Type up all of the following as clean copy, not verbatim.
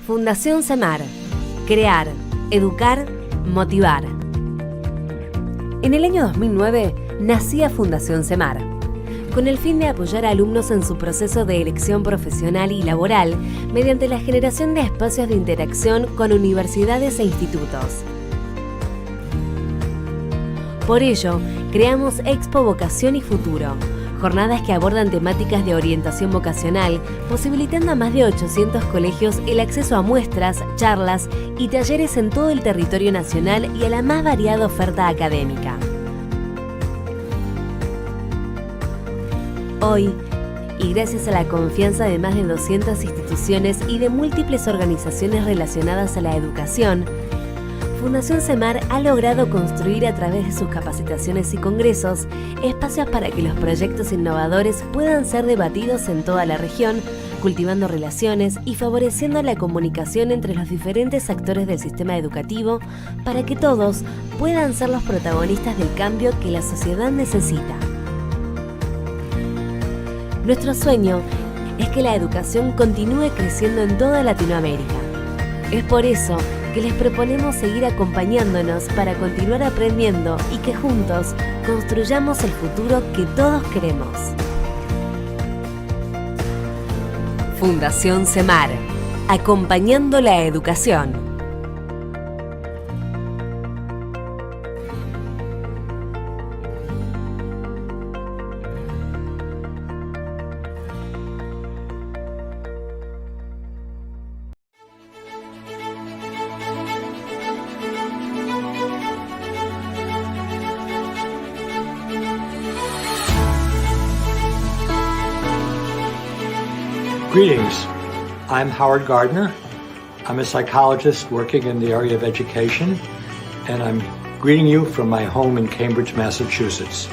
Fundación Semar. Crear, educar, motivar. En el año 2009 nacía Fundación Semar, con el fin de apoyar a alumnos en su proceso de elección profesional y laboral mediante la generación de espacios de interacción con universidades e institutos. Por ello, creamos Expo Vocación y Futuro, jornadas que abordan temáticas de orientación vocacional, posibilitando a más de 800 colegios el acceso a muestras, charlas y talleres en todo el territorio nacional y a la más variada oferta académica. Hoy, y gracias a la confianza de más de 200 instituciones y de múltiples organizaciones relacionadas a la educación, Fundación Semar ha logrado construir a través de sus capacitaciones y congresos espacios para que los proyectos innovadores puedan ser debatidos en toda la región, cultivando relaciones y favoreciendo la comunicación entre los diferentes actores del sistema educativo para que todos puedan ser los protagonistas del cambio que la sociedad necesita. Nuestro sueño es que la educación continúe creciendo en toda Latinoamérica. Es por eso que les proponemos seguir acompañándonos para continuar aprendiendo y que juntos construyamos el futuro que todos queremos. Fundación Semar, acompañando la educación. Greetings. I'm Howard Gardner. I'm a psychologist working in the area of education, and I'm greeting you from my home in Cambridge, Massachusetts.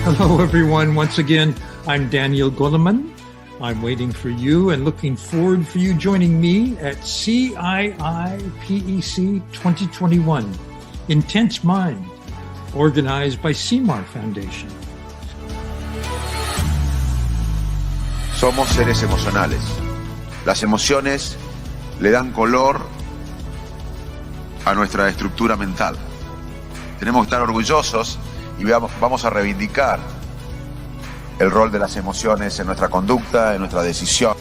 Hello, everyone. Once again, I'm Daniel Goleman. I'm waiting for you and looking forward for you joining me at CII-PEC 2021, Intense Mind, organized by CMAR Foundation. Somos seres emocionales. Las emociones le dan color a nuestra estructura mental. Tenemos que estar orgullosos y vamos a reivindicar el rol de las emociones en nuestra conducta, en nuestra decisión.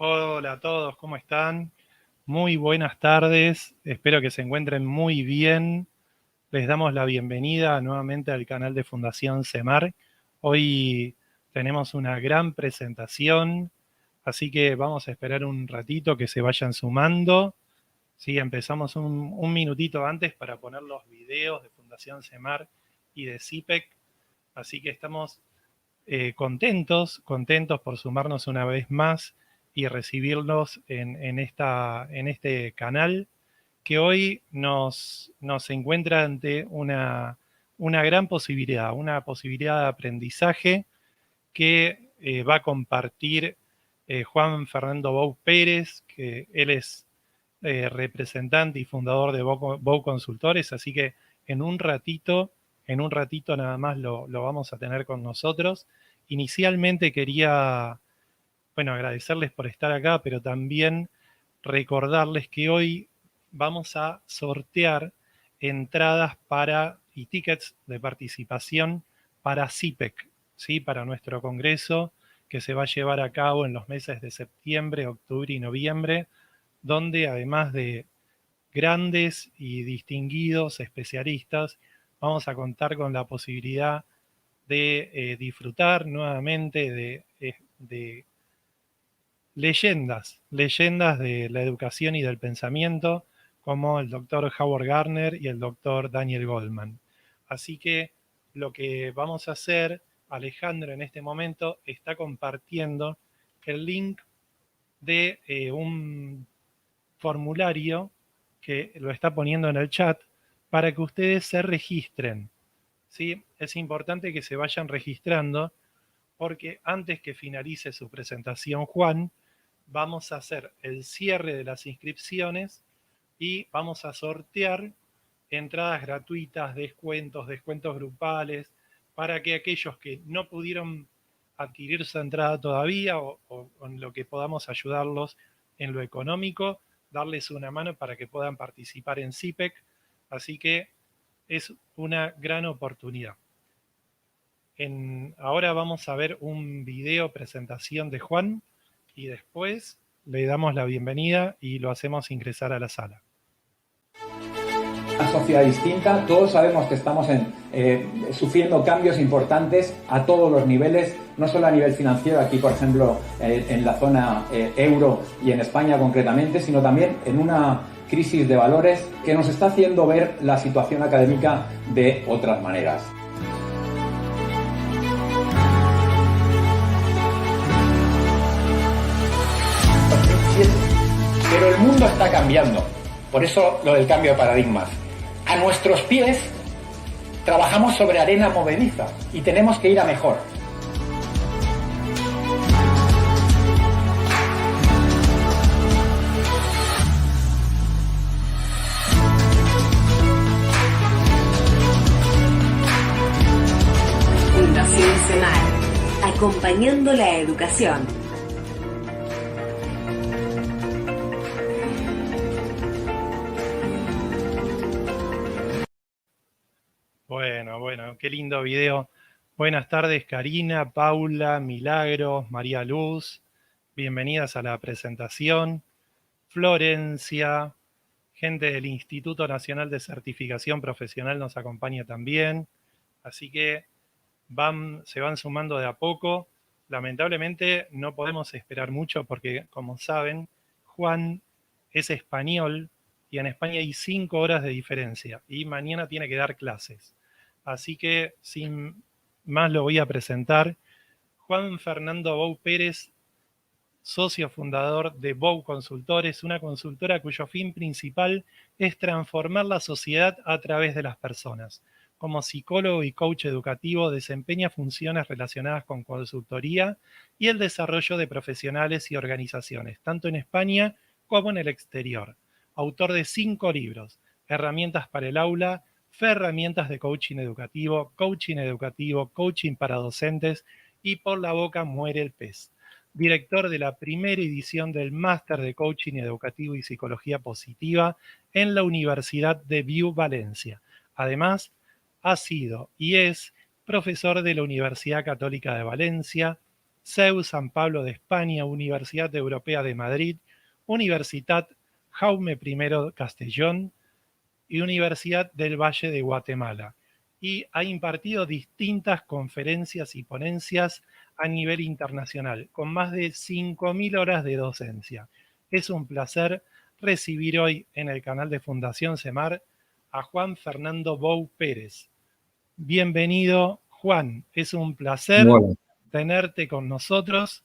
Hola a todos, ¿cómo están? Muy buenas tardes, espero que se encuentren muy bien. Les damos la bienvenida nuevamente al canal de Fundación Semar. Hoy tenemos una gran presentación, así que vamos a esperar un ratito que se vayan sumando. Sí, empezamos un minutito antes para poner los videos de Fundación Semar y de CIPEC, así que estamos contentos por sumarnos una vez más y recibirlos en este canal que hoy nos encuentra ante una gran posibilidad, una posibilidad de aprendizaje que va a compartir Juan Fernando Bou Pérez, que él es representante y fundador de Bou Consultores, así que en un ratito nada más lo vamos a tener con nosotros. Inicialmente quería agradecerles por estar acá, pero también recordarles que hoy vamos a sortear entradas y tickets de participación para CIPEC, ¿sí? Para nuestro congreso que se va a llevar a cabo en los meses de septiembre, octubre y noviembre, donde además de grandes y distinguidos especialistas, vamos a contar con la posibilidad de disfrutar nuevamente de de leyendas de la educación y del pensamiento, como el doctor Howard Gardner y el doctor Daniel Goleman. Así que lo que vamos a hacer, Alejandro en este momento está compartiendo el link de un formulario que lo está poniendo en el chat para que ustedes se registren. ¿Sí? Es importante que se vayan registrando porque antes que finalice su presentación Juan, vamos a hacer el cierre de las inscripciones y vamos a sortear entradas gratuitas, descuentos grupales, para que aquellos que no pudieron adquirir su entrada todavía o en lo que podamos ayudarlos en lo económico, darles una mano para que puedan participar en CIPEC. Así que es una gran oportunidad. Ahora vamos a ver un video presentación de Juan y después le damos la bienvenida y lo hacemos ingresar a la sala. Una sociedad distinta, todos sabemos que estamos sufriendo cambios importantes a todos los niveles, no solo a nivel financiero, aquí por ejemplo en la zona euro y en España concretamente, sino también en una crisis de valores que nos está haciendo ver la situación académica de otras maneras. Pero el mundo está cambiando, por eso lo del cambio de paradigmas. A nuestros pies trabajamos sobre arena movediza y tenemos que ir a mejor. Fundación CEMAR, acompañando la educación. Bueno, qué lindo video. Buenas tardes, Karina, Paula, Milagros, María Luz. Bienvenidas a la presentación. Florencia, gente del Instituto Nacional de Certificación Profesional nos acompaña también. Así que se van sumando de a poco. Lamentablemente no podemos esperar mucho porque, como saben, Juan es español y en España hay 5 horas de diferencia y mañana tiene que dar clases. Así que sin más lo voy a presentar. Juan Fernando Bou Pérez, socio fundador de Bou Consultores, una consultora cuyo fin principal es transformar la sociedad a través de las personas. Como psicólogo y coach educativo desempeña funciones relacionadas con consultoría y el desarrollo de profesionales y organizaciones, tanto en España como en el exterior. Autor de 5 libros, Herramientas para el aula, Herramientas de coaching educativo, coaching para docentes y Por la boca muere el pez. Director de la primera edición del Máster de Coaching Educativo y Psicología Positiva en la Universidad de Viu, Valencia. Además, ha sido y es profesor de la Universidad Católica de Valencia, CEU San Pablo de España, Universidad Europea de Madrid, Universitat Jaume I Castellón y Universidad del Valle de Guatemala. Y ha impartido distintas conferencias y ponencias a nivel internacional, con más de 5.000 horas de docencia. Es un placer recibir hoy en el canal de Fundación CEMAR a Juan Fernando Bou Pérez. Bienvenido, Juan. Es un placer tenerte con nosotros.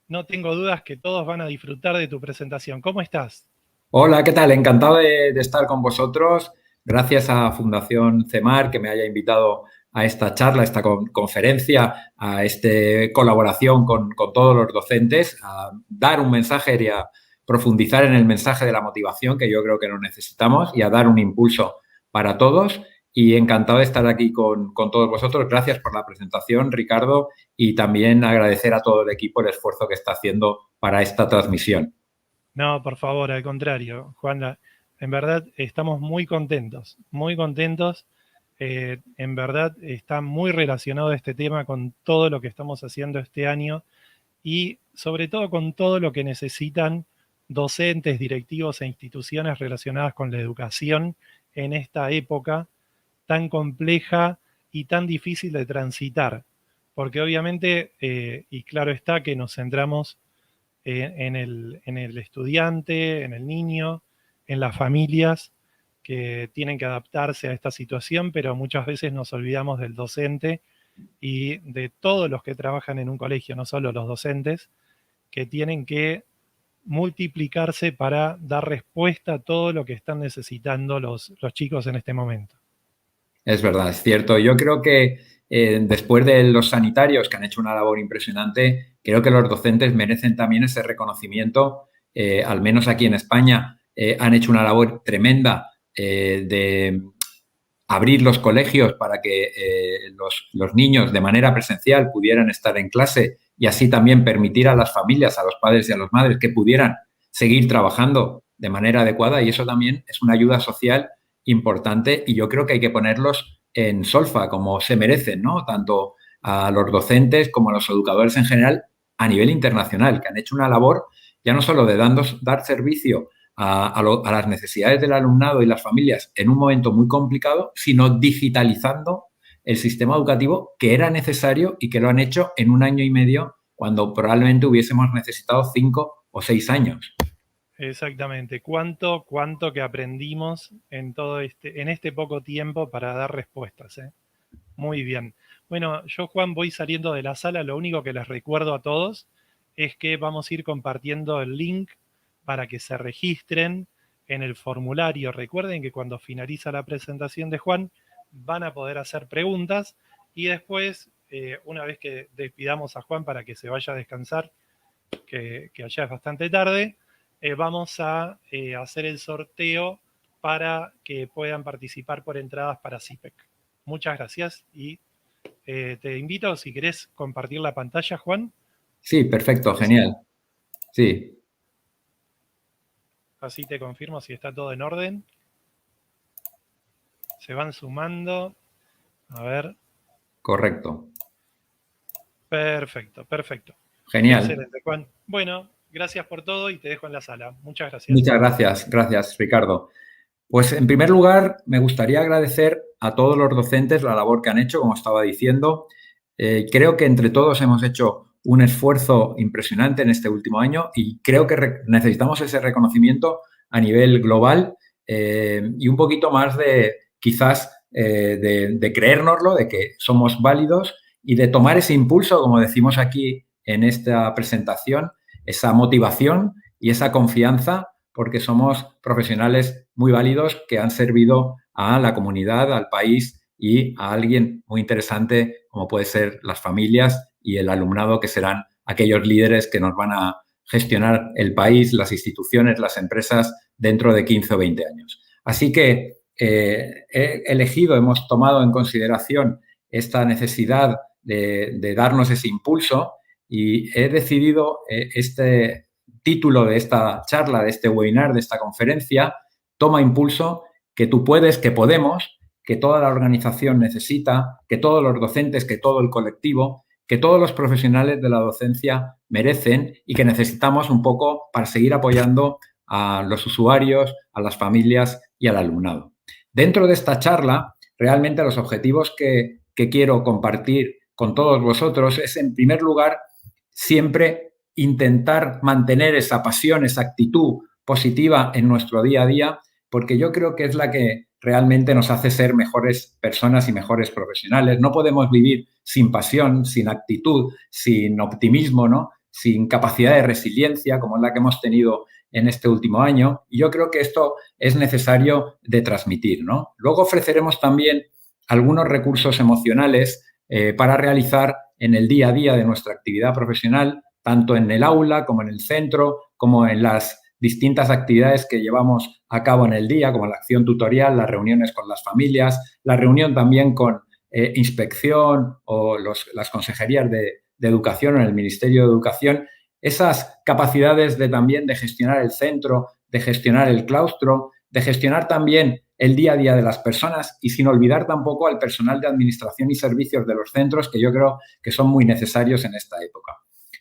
No tengo dudas que todos van a disfrutar de tu presentación. ¿Cómo estás? Hola, ¿qué tal? Encantado de estar con vosotros. Gracias a Fundación CEMAR que me haya invitado a esta charla, a esta conferencia, a esta colaboración con todos los docentes, a dar un mensaje y a profundizar en el mensaje de la motivación que yo creo que lo necesitamos y a dar un impulso para todos. Y encantado de estar aquí con todos vosotros. Gracias por la presentación, Ricardo, y también agradecer a todo el equipo el esfuerzo que está haciendo para esta transmisión. No, por favor, al contrario, Juan, en verdad estamos muy contentos, muy contentos. En verdad está muy relacionado este tema con todo lo que estamos haciendo este año y sobre todo con todo lo que necesitan docentes, directivos e instituciones relacionadas con la educación en esta época tan compleja y tan difícil de transitar. porque obviamente, y claro está que nos centramos en el estudiante, en el niño, en las familias que tienen que adaptarse a esta situación, pero muchas veces nos olvidamos del docente y de todos los que trabajan en un colegio, no solo los docentes, que tienen que multiplicarse para dar respuesta a todo lo que están necesitando los chicos en este momento. Es verdad, es cierto. Yo creo que después de los sanitarios, que han hecho una labor impresionante, creo que los docentes merecen también ese reconocimiento. Al menos aquí en España han hecho una labor tremenda de abrir los colegios para que los niños de manera presencial pudieran estar en clase y así también permitir a las familias, a los padres y a las madres que pudieran seguir trabajando de manera adecuada, y eso también es una ayuda social importante y yo creo que hay que ponerlos en solfa como se merecen, ¿no? Tanto a los docentes como a los educadores en general a nivel internacional, que han hecho una labor ya no solo de dar servicio a las necesidades del alumnado y las familias en un momento muy complicado, sino digitalizando el sistema educativo, que era necesario y que lo han hecho en 1 año y medio cuando probablemente hubiésemos necesitado 5 o 6 años. Exactamente. ¿Cuánto que aprendimos en este poco tiempo para dar respuestas? Muy bien. Bueno, yo, Juan, voy saliendo de la sala. Lo único que les recuerdo a todos es que vamos a ir compartiendo el link para que se registren en el formulario. Recuerden que cuando finaliza la presentación de Juan van a poder hacer preguntas y después, una vez que despidamos a Juan para que se vaya a descansar, que allá es bastante tarde, vamos a hacer el sorteo para que puedan participar por entradas para CIPEC. Muchas gracias y te invito, si querés, compartir la pantalla, Juan. Sí, perfecto, genial. Sí. Así te confirmo si está todo en orden. Se van sumando. A ver. Correcto. Perfecto, perfecto. Genial. Excelente, Juan. Bueno, gracias por todo y te dejo en la sala. Muchas gracias. Muchas gracias. Gracias, Ricardo. Pues, en primer lugar, me gustaría agradecer a todos los docentes la labor que han hecho, como estaba diciendo. Creo que entre todos hemos hecho un esfuerzo impresionante en este último año y creo que necesitamos ese reconocimiento a nivel global y un poquito más de, quizás, de creérnoslo, de que somos válidos y de tomar ese impulso, como decimos aquí en esta presentación, esa motivación y esa confianza, porque somos profesionales muy válidos que han servido a la comunidad, al país y a alguien muy interesante como puede ser las familias y el alumnado, que serán aquellos líderes que nos van a gestionar el país, las instituciones, las empresas dentro de 15 o 20 años. Así que hemos tomado en consideración esta necesidad de darnos ese impulso y he decidido este título de esta charla, de este webinar, de esta conferencia: Toma impulso, que tú puedes, que podemos, que toda la organización necesita, que todos los docentes, que todo el colectivo, que todos los profesionales de la docencia merecen y que necesitamos un poco para seguir apoyando a los usuarios, a las familias y al alumnado. Dentro de esta charla, realmente los objetivos que quiero compartir con todos vosotros es, en primer lugar, siempre intentar mantener esa pasión, esa actitud positiva en nuestro día a día, porque yo creo que es la que realmente nos hace ser mejores personas y mejores profesionales. No podemos vivir sin pasión, sin actitud, sin optimismo, ¿no? Sin capacidad de resiliencia, como es la que hemos tenido en este último año. Y yo creo que esto es necesario de transmitir, ¿no? Luego ofreceremos también algunos recursos emocionales para realizar en el día a día de nuestra actividad profesional, tanto en el aula como en el centro, como en las distintas actividades que llevamos a cabo en el día, como la acción tutorial, las reuniones con las familias, la reunión también con inspección o las consejerías de educación o en el Ministerio de Educación. Esas capacidades también de gestionar el centro, de gestionar el claustro, de gestionar también el día a día de las personas y sin olvidar tampoco al personal de administración y servicios de los centros, que yo creo que son muy necesarios en esta época.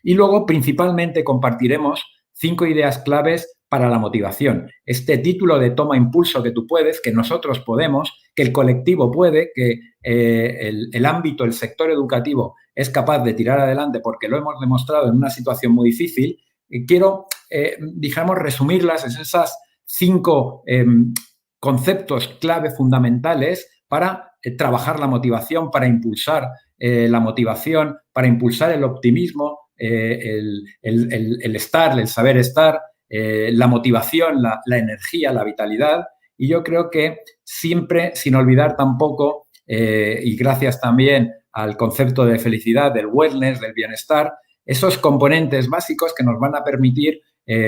Y luego, principalmente, compartiremos 5 ideas claves para la motivación. Este título de Toma impulso, que tú puedes, que nosotros podemos, que el colectivo puede, que el ámbito, el sector educativo es capaz de tirar adelante porque lo hemos demostrado en una situación muy difícil, quiero, digamos, resumirlas en esas 5 conceptos clave fundamentales para trabajar la motivación, para impulsar la motivación, para impulsar el optimismo, el estar, el saber estar, la motivación, la energía, la vitalidad. Y yo creo que siempre, sin olvidar tampoco, y gracias también al concepto de felicidad, del wellness, del bienestar, esos componentes básicos que nos van a permitir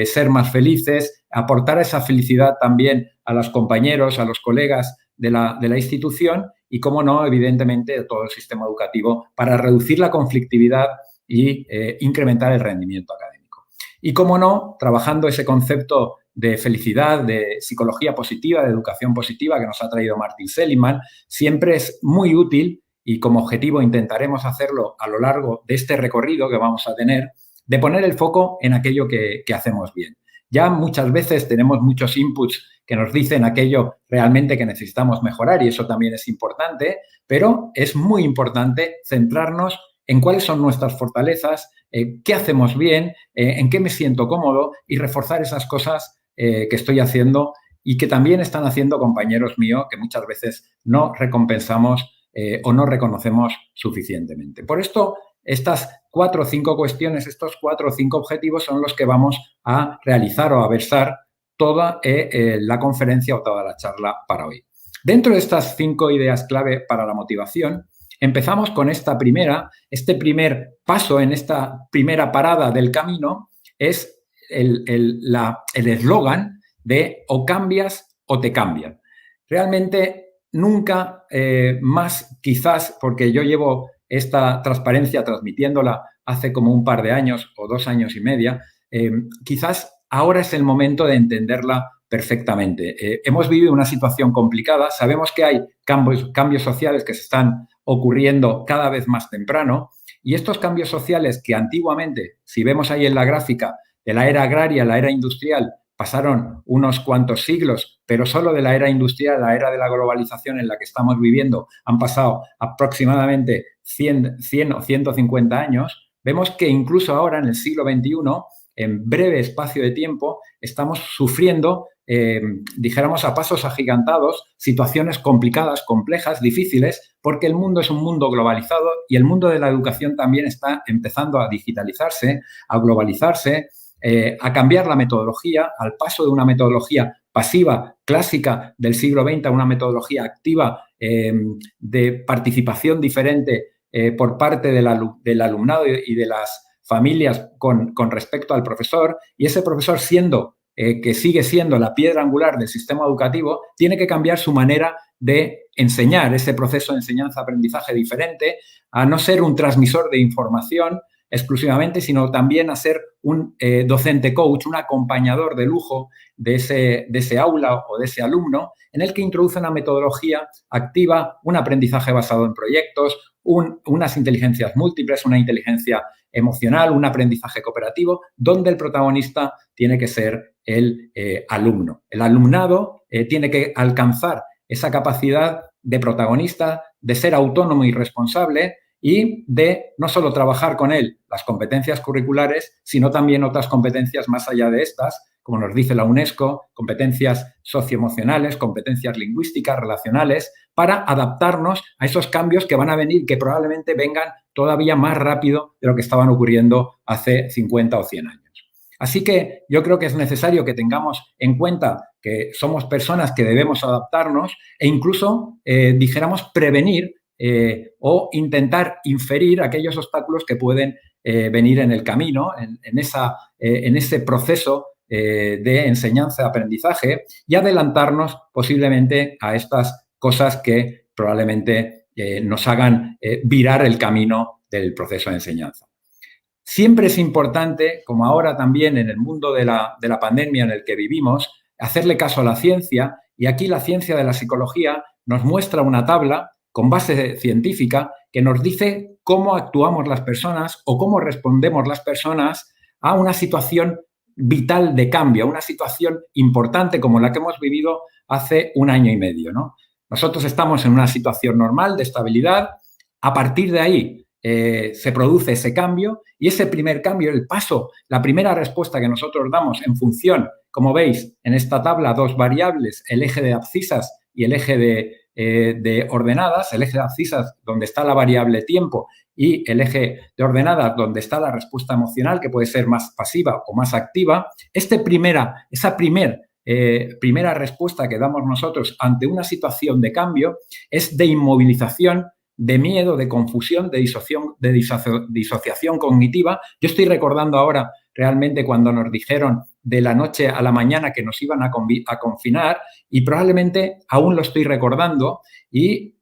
ser más felices, aportar esa felicidad también a los compañeros, a los colegas de la institución y, cómo no, evidentemente, de todo el sistema educativo para reducir la conflictividad y incrementar el rendimiento académico. Y, cómo no, trabajando ese concepto de felicidad, de psicología positiva, de educación positiva que nos ha traído Martin Seligman, siempre es muy útil y como objetivo intentaremos hacerlo a lo largo de este recorrido que vamos a tener, de poner el foco en aquello que hacemos bien. Ya muchas veces tenemos muchos inputs que nos dicen aquello realmente que necesitamos mejorar y eso también es importante, pero es muy importante centrarnos en cuáles son nuestras fortalezas, qué hacemos bien, en qué me siento cómodo y reforzar esas cosas que estoy haciendo y que también están haciendo compañeros míos que muchas veces no recompensamos o no reconocemos suficientemente. Por esto, estas 4 o 5 cuestiones, estos 4 o 5 objetivos son los que vamos a realizar o a versar toda la conferencia o toda la charla para hoy. Dentro de estas 5 ideas clave para la motivación, empezamos con este primer paso en esta primera parada del camino, es el eslogan de o cambias o te cambian. Realmente nunca más, quizás, porque yo llevo esta transparencia transmitiéndola hace como un par de años o 2 años y medio, quizás ahora es el momento de entenderla perfectamente. Hemos vivido una situación complicada, sabemos que hay cambios sociales que se están ocurriendo cada vez más temprano y estos cambios sociales que antiguamente, si vemos ahí en la gráfica, de la era agraria a la era industrial, pasaron unos cuantos siglos, pero solo de la era industrial a la era de la globalización en la que estamos viviendo han pasado aproximadamente 100 o 150 años, vemos que incluso ahora, en el siglo XXI, en breve espacio de tiempo, estamos sufriendo, dijéramos a pasos agigantados, situaciones complicadas, complejas, difíciles, porque el mundo es un mundo globalizado y el mundo de la educación también está empezando a digitalizarse, a globalizarse, a cambiar la metodología, al paso de una metodología pasiva, clásica del siglo XX a una metodología activa de participación diferente por parte del alumnado y de las familias con respecto al profesor, y ese profesor que sigue siendo la piedra angular del sistema educativo, tiene que cambiar su manera de enseñar, ese proceso de enseñanza-aprendizaje diferente, a no ser un transmisor de información exclusivamente, sino también a ser un docente coach, un acompañador de lujo de ese aula o de ese alumno, en el que introduce una metodología activa, un aprendizaje basado en proyectos, unas inteligencias múltiples, una inteligencia emocional, un aprendizaje cooperativo, donde el protagonista tiene que ser el alumno. El alumnado tiene que alcanzar esa capacidad de protagonista, de ser autónomo y responsable y de no solo trabajar con él las competencias curriculares, sino también otras competencias más allá de estas, como nos dice la UNESCO, competencias socioemocionales, competencias lingüísticas, relacionales, para adaptarnos a esos cambios que van a venir, que probablemente vengan todavía más rápido de lo que estaban ocurriendo hace 50 o 100 años. Así que yo creo que es necesario que tengamos en cuenta que somos personas que debemos adaptarnos e incluso, dijéramos, prevenir o intentar inferir aquellos obstáculos que pueden venir en el camino, en ese proceso de enseñanza-aprendizaje y adelantarnos posiblemente a estas cosas que probablemente nos hagan virar el camino del proceso de enseñanza. Siempre es importante, como ahora también en el mundo de la pandemia en el que vivimos, hacerle caso a la ciencia, y aquí la ciencia de la psicología nos muestra una tabla con base científica que nos dice cómo actuamos las personas o cómo respondemos las personas a una situación vital de cambio, a una situación importante como la que hemos vivido hace 1 año y medio, ¿no? Nosotros estamos en una situación normal de estabilidad. A partir de ahí, se produce ese cambio y ese primer cambio, el paso, la primera respuesta que nosotros damos en función, como veis en esta tabla, dos variables, el eje de abscisas y el eje de ordenadas, el eje de abscisas donde está la variable tiempo y el eje de ordenadas donde está la respuesta emocional, que puede ser más pasiva o más activa. Esa primera respuesta que damos nosotros ante una situación de cambio es de inmovilización, de miedo, de confusión, de disociación cognitiva. Yo estoy recordando ahora realmente cuando nos dijeron de la noche a la mañana que nos iban a confinar y probablemente aún lo estoy recordando y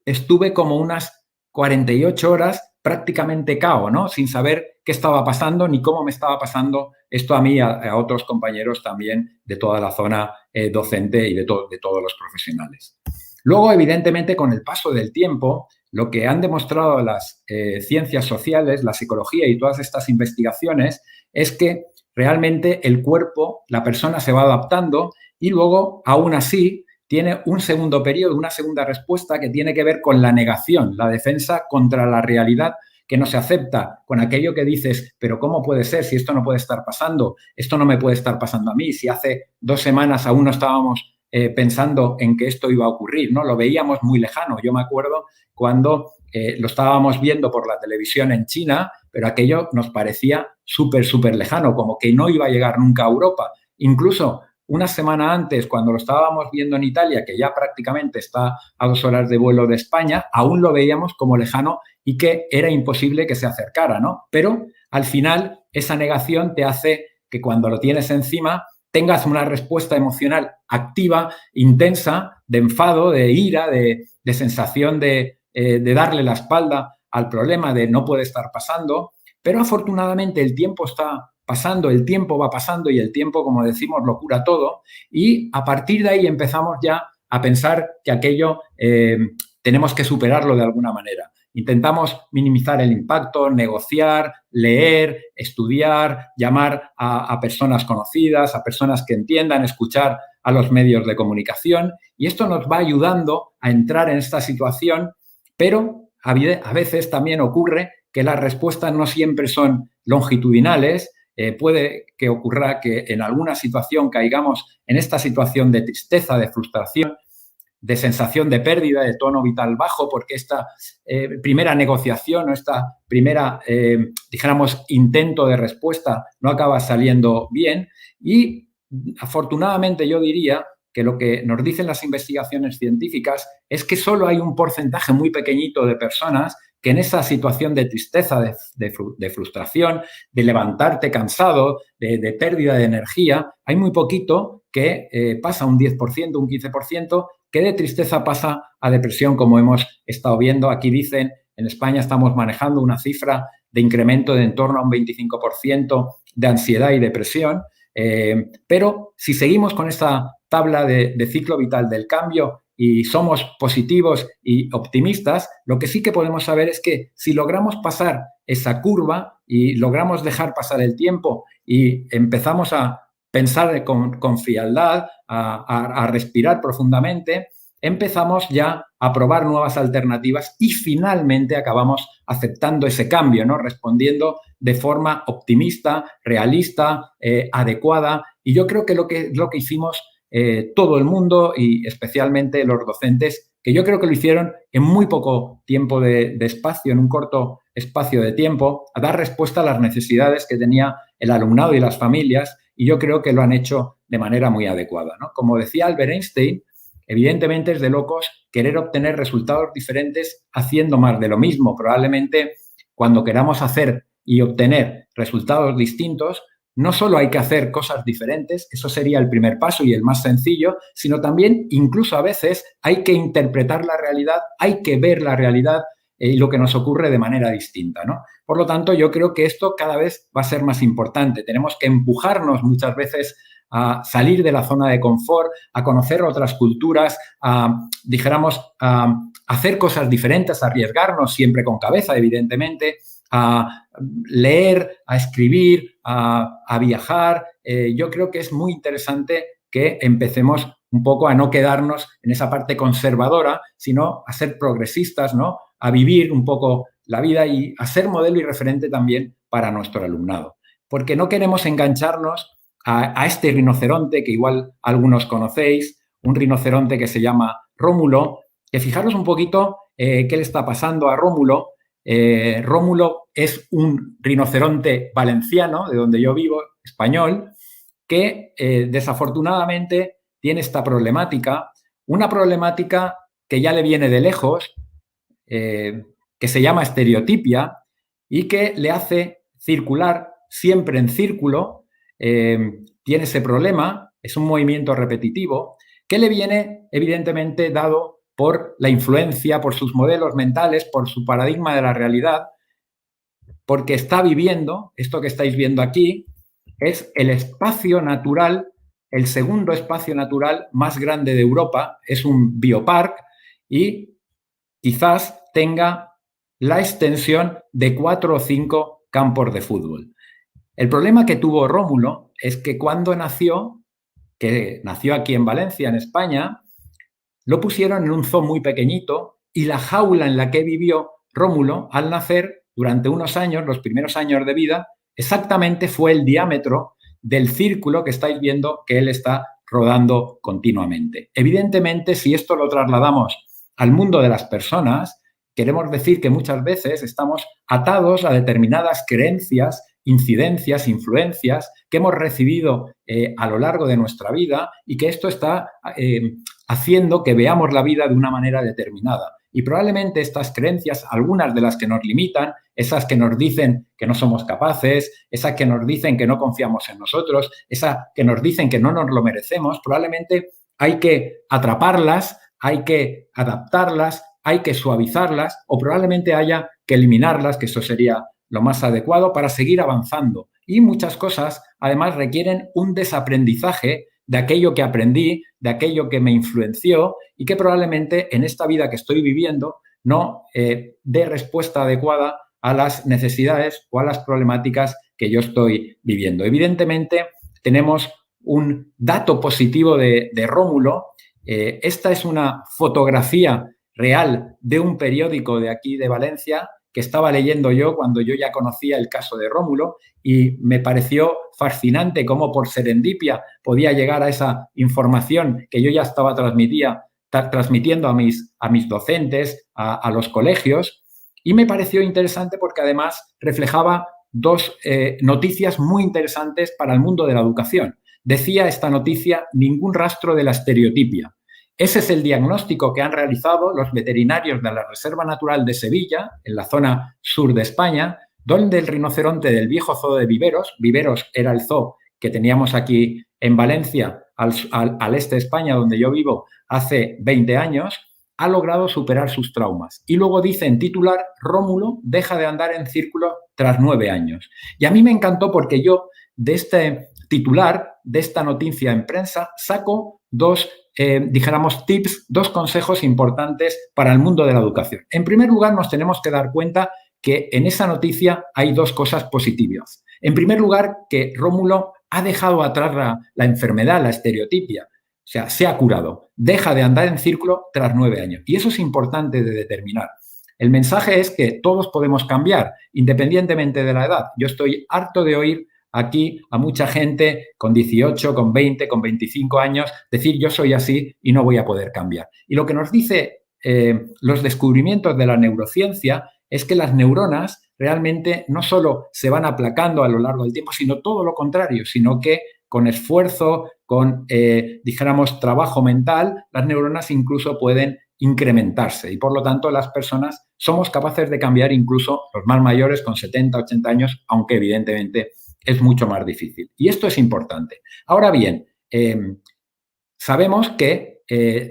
estuve como unas 48 horas prácticamente cao, ¿no? Sin saber qué estaba pasando ni cómo me estaba pasando esto a mí y a otros compañeros también de toda la zona docente y de todos los profesionales. Luego, evidentemente, con el paso del tiempo, lo que han demostrado las ciencias sociales, la psicología y todas estas investigaciones es que realmente el cuerpo, la persona se va adaptando y luego, aún así, tiene un segundo periodo, una segunda respuesta que tiene que ver con la negación, la defensa contra la realidad que no se acepta, con aquello que dices, pero ¿cómo puede ser si esto no puede estar pasando? Esto no me puede estar pasando a mí, si hace 2 semanas aún no estábamos pensando en que esto iba a ocurrir, ¿no? Lo veíamos muy lejano. Yo me acuerdo cuando lo estábamos viendo por la televisión en China, pero aquello nos parecía súper lejano, como que no iba a llegar nunca a Europa. Incluso una semana antes, cuando lo estábamos viendo en Italia, que ya prácticamente está a 2 horas de vuelo de España, aún lo veíamos como lejano y que era imposible que se acercara, ¿no? Pero al final esa negación te hace que cuando lo tienes encima tengas una respuesta emocional activa, intensa, de enfado, de ira, de sensación de darle la espalda al problema, de no puede estar pasando. Pero afortunadamente el tiempo está pasando, el tiempo va pasando y el tiempo, como decimos, lo cura todo. Y a partir de ahí empezamos ya a pensar que aquello tenemos que superarlo de alguna manera. Intentamos minimizar el impacto, negociar, leer, estudiar, llamar a personas conocidas, a personas que entiendan, escuchar a los medios de comunicación. Y esto nos va ayudando a entrar en esta situación, pero a veces también ocurre que las respuestas no siempre son longitudinales. Puede que ocurra que en alguna situación caigamos en esta situación de tristeza, de frustración, de sensación de pérdida, de tono vital bajo, porque esta primera negociación o esta primera, dijéramos, intento de respuesta no acaba saliendo bien. Y afortunadamente yo diría que lo que nos dicen las investigaciones científicas es que solo hay un porcentaje muy pequeñito de personas que en esa situación de tristeza, de frustración, de levantarte cansado, de pérdida de energía, hay muy poquito que pasa un 10%, un 15%, que de tristeza pasa a depresión, como hemos estado viendo. Aquí dicen, en España estamos manejando una cifra de incremento de en torno a un 25% de ansiedad y depresión. Pero si seguimos con esta tabla de ciclo vital del cambio y somos positivos y optimistas, lo que sí que podemos saber es que si logramos pasar esa curva y logramos dejar pasar el tiempo y empezamos a pensar con frialdad, a respirar profundamente, empezamos ya a probar nuevas alternativas y finalmente acabamos aceptando ese cambio, ¿no? Respondiendo de forma optimista, realista, adecuada. Y yo creo que lo que hicimos todo el mundo y especialmente los docentes, que yo creo que lo hicieron en muy poco tiempo de espacio, en un corto espacio de tiempo, a dar respuesta a las necesidades que tenía el alumnado y las familias, y yo creo que lo han hecho de manera muy adecuada, ¿no? Como decía Albert Einstein, evidentemente es de locos querer obtener resultados diferentes haciendo más de lo mismo. Probablemente cuando queramos hacer y obtener resultados distintos, no solo hay que hacer cosas diferentes, eso sería el primer paso y el más sencillo, sino también, incluso a veces, hay que interpretar la realidad, hay que ver la realidad y lo que nos ocurre de manera distinta, ¿no? Por lo tanto, yo creo que esto cada vez va a ser más importante. Tenemos que empujarnos muchas veces a salir de la zona de confort, a conocer otras culturas, a hacer cosas diferentes, a arriesgarnos siempre con cabeza, evidentemente, a leer, a escribir, a viajar. Yo creo que es muy interesante que empecemos un poco a no quedarnos en esa parte conservadora, sino a ser progresistas, ¿no? A vivir un poco la vida y a ser modelo y referente también para nuestro alumnado. Porque no queremos engancharnos a este rinoceronte que igual algunos conocéis, un rinoceronte que se llama Rómulo, que fijaros un poquito qué le está pasando a Rómulo. Rómulo es un rinoceronte valenciano, de donde yo vivo, español, que desafortunadamente tiene esta problemática, una problemática que ya le viene de lejos, que se llama estereotipia y que le hace circular siempre en círculo, tiene ese problema, es un movimiento repetitivo, que le viene evidentemente dado por la influencia, por sus modelos mentales, por su paradigma de la realidad, porque está viviendo, esto que estáis viendo aquí, es el espacio natural, el segundo espacio natural más grande de Europa, es un biopark y quizás tenga la extensión de 4 o 5 campos de fútbol. El problema que tuvo Rómulo es que cuando nació, que nació aquí en Valencia, en España, lo pusieron en un zoo muy pequeñito y la jaula en la que vivió Rómulo al nacer durante unos años, los primeros años de vida, exactamente fue el diámetro del círculo que estáis viendo que él está rodando continuamente. Evidentemente, si esto lo trasladamos al mundo de las personas, queremos decir que muchas veces estamos atados a determinadas creencias, incidencias, influencias que hemos recibido a lo largo de nuestra vida y que esto está haciendo que veamos la vida de una manera determinada. Y probablemente estas creencias, algunas de las que nos limitan, esas que nos dicen que no somos capaces, esas que nos dicen que no confiamos en nosotros, esas que nos dicen que no nos lo merecemos, probablemente hay que atraparlas, hay que adaptarlas, hay que suavizarlas o probablemente haya que eliminarlas, que eso sería lo más adecuado para seguir avanzando. Y muchas cosas, además, requieren un desaprendizaje de aquello que aprendí, de aquello que me influenció y que probablemente en esta vida que estoy viviendo no dé respuesta adecuada a las necesidades o a las problemáticas que yo estoy viviendo. Evidentemente, tenemos un dato positivo de Rómulo. Esta es una fotografía real de un periódico de aquí de Valencia que estaba leyendo yo cuando yo ya conocía el caso de Rómulo y me pareció fascinante cómo por serendipia podía llegar a esa información que yo ya estaba transmitiendo a mis docentes, a los colegios, y me pareció interesante porque además reflejaba dos noticias muy interesantes para el mundo de la educación. Decía esta noticia: ningún rastro de la estereotipia. Ese es el diagnóstico que han realizado los veterinarios de la Reserva Natural de Sevilla, en la zona sur de España, donde el rinoceronte del viejo zoo de Viveros, Viveros era el zoo que teníamos aquí en Valencia, al este de España, donde yo vivo, hace 20 años, ha logrado superar sus traumas. Y luego dice en titular: Rómulo deja de andar en círculo tras 9 años. Y a mí me encantó porque yo de este titular, de esta noticia en prensa, saco dos tips, dos consejos importantes para el mundo de la educación. En primer lugar, nos tenemos que dar cuenta que en esa noticia hay dos cosas positivas. En primer lugar, que Rómulo ha dejado atrás la enfermedad, la estereotipia. O sea, se ha curado. Deja de andar en círculo tras 9 años. Y eso es importante de determinar. El mensaje es que todos podemos cambiar, independientemente de la edad. Yo estoy harto de oír aquí a mucha gente con 18, con 20, con 25 años decir: yo soy así y no voy a poder cambiar. Y lo que nos dice los descubrimientos de la neurociencia es que las neuronas realmente no solo se van aplacando a lo largo del tiempo, sino todo lo contrario, sino que con esfuerzo, con, trabajo mental, las neuronas incluso pueden incrementarse y, por lo tanto, las personas somos capaces de cambiar, incluso los más mayores con 70, 80 años, aunque evidentemente es mucho más difícil. Y esto es importante. Ahora bien, sabemos que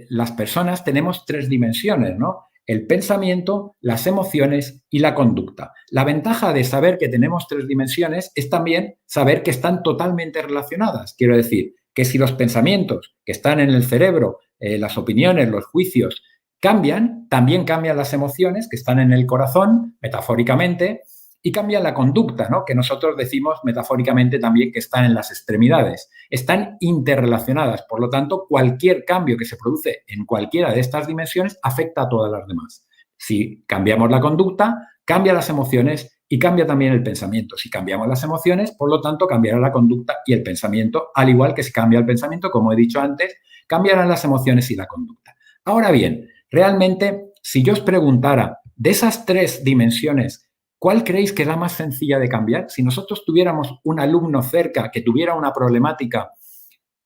las personas tenemos 3 dimensiones, ¿no? El pensamiento, las emociones y la conducta. La ventaja de saber que tenemos 3 dimensiones es también saber que están totalmente relacionadas. Quiero decir, que si los pensamientos que están en el cerebro, las opiniones, los juicios, cambian, también cambian las emociones que están en el corazón, metafóricamente, y cambia la conducta, ¿no? Que nosotros decimos metafóricamente también que están en las extremidades. Están interrelacionadas. Por lo tanto, cualquier cambio que se produce en cualquiera de estas dimensiones afecta a todas las demás. Si cambiamos la conducta, cambia las emociones y cambia también el pensamiento. Si cambiamos las emociones, por lo tanto, cambiará la conducta y el pensamiento, al igual que si cambia el pensamiento, como he dicho antes, cambiarán las emociones y la conducta. Ahora bien, realmente, si yo os preguntara de esas 3 dimensiones, ¿cuál creéis que es la más sencilla de cambiar? Si nosotros tuviéramos un alumno cerca que tuviera una problemática,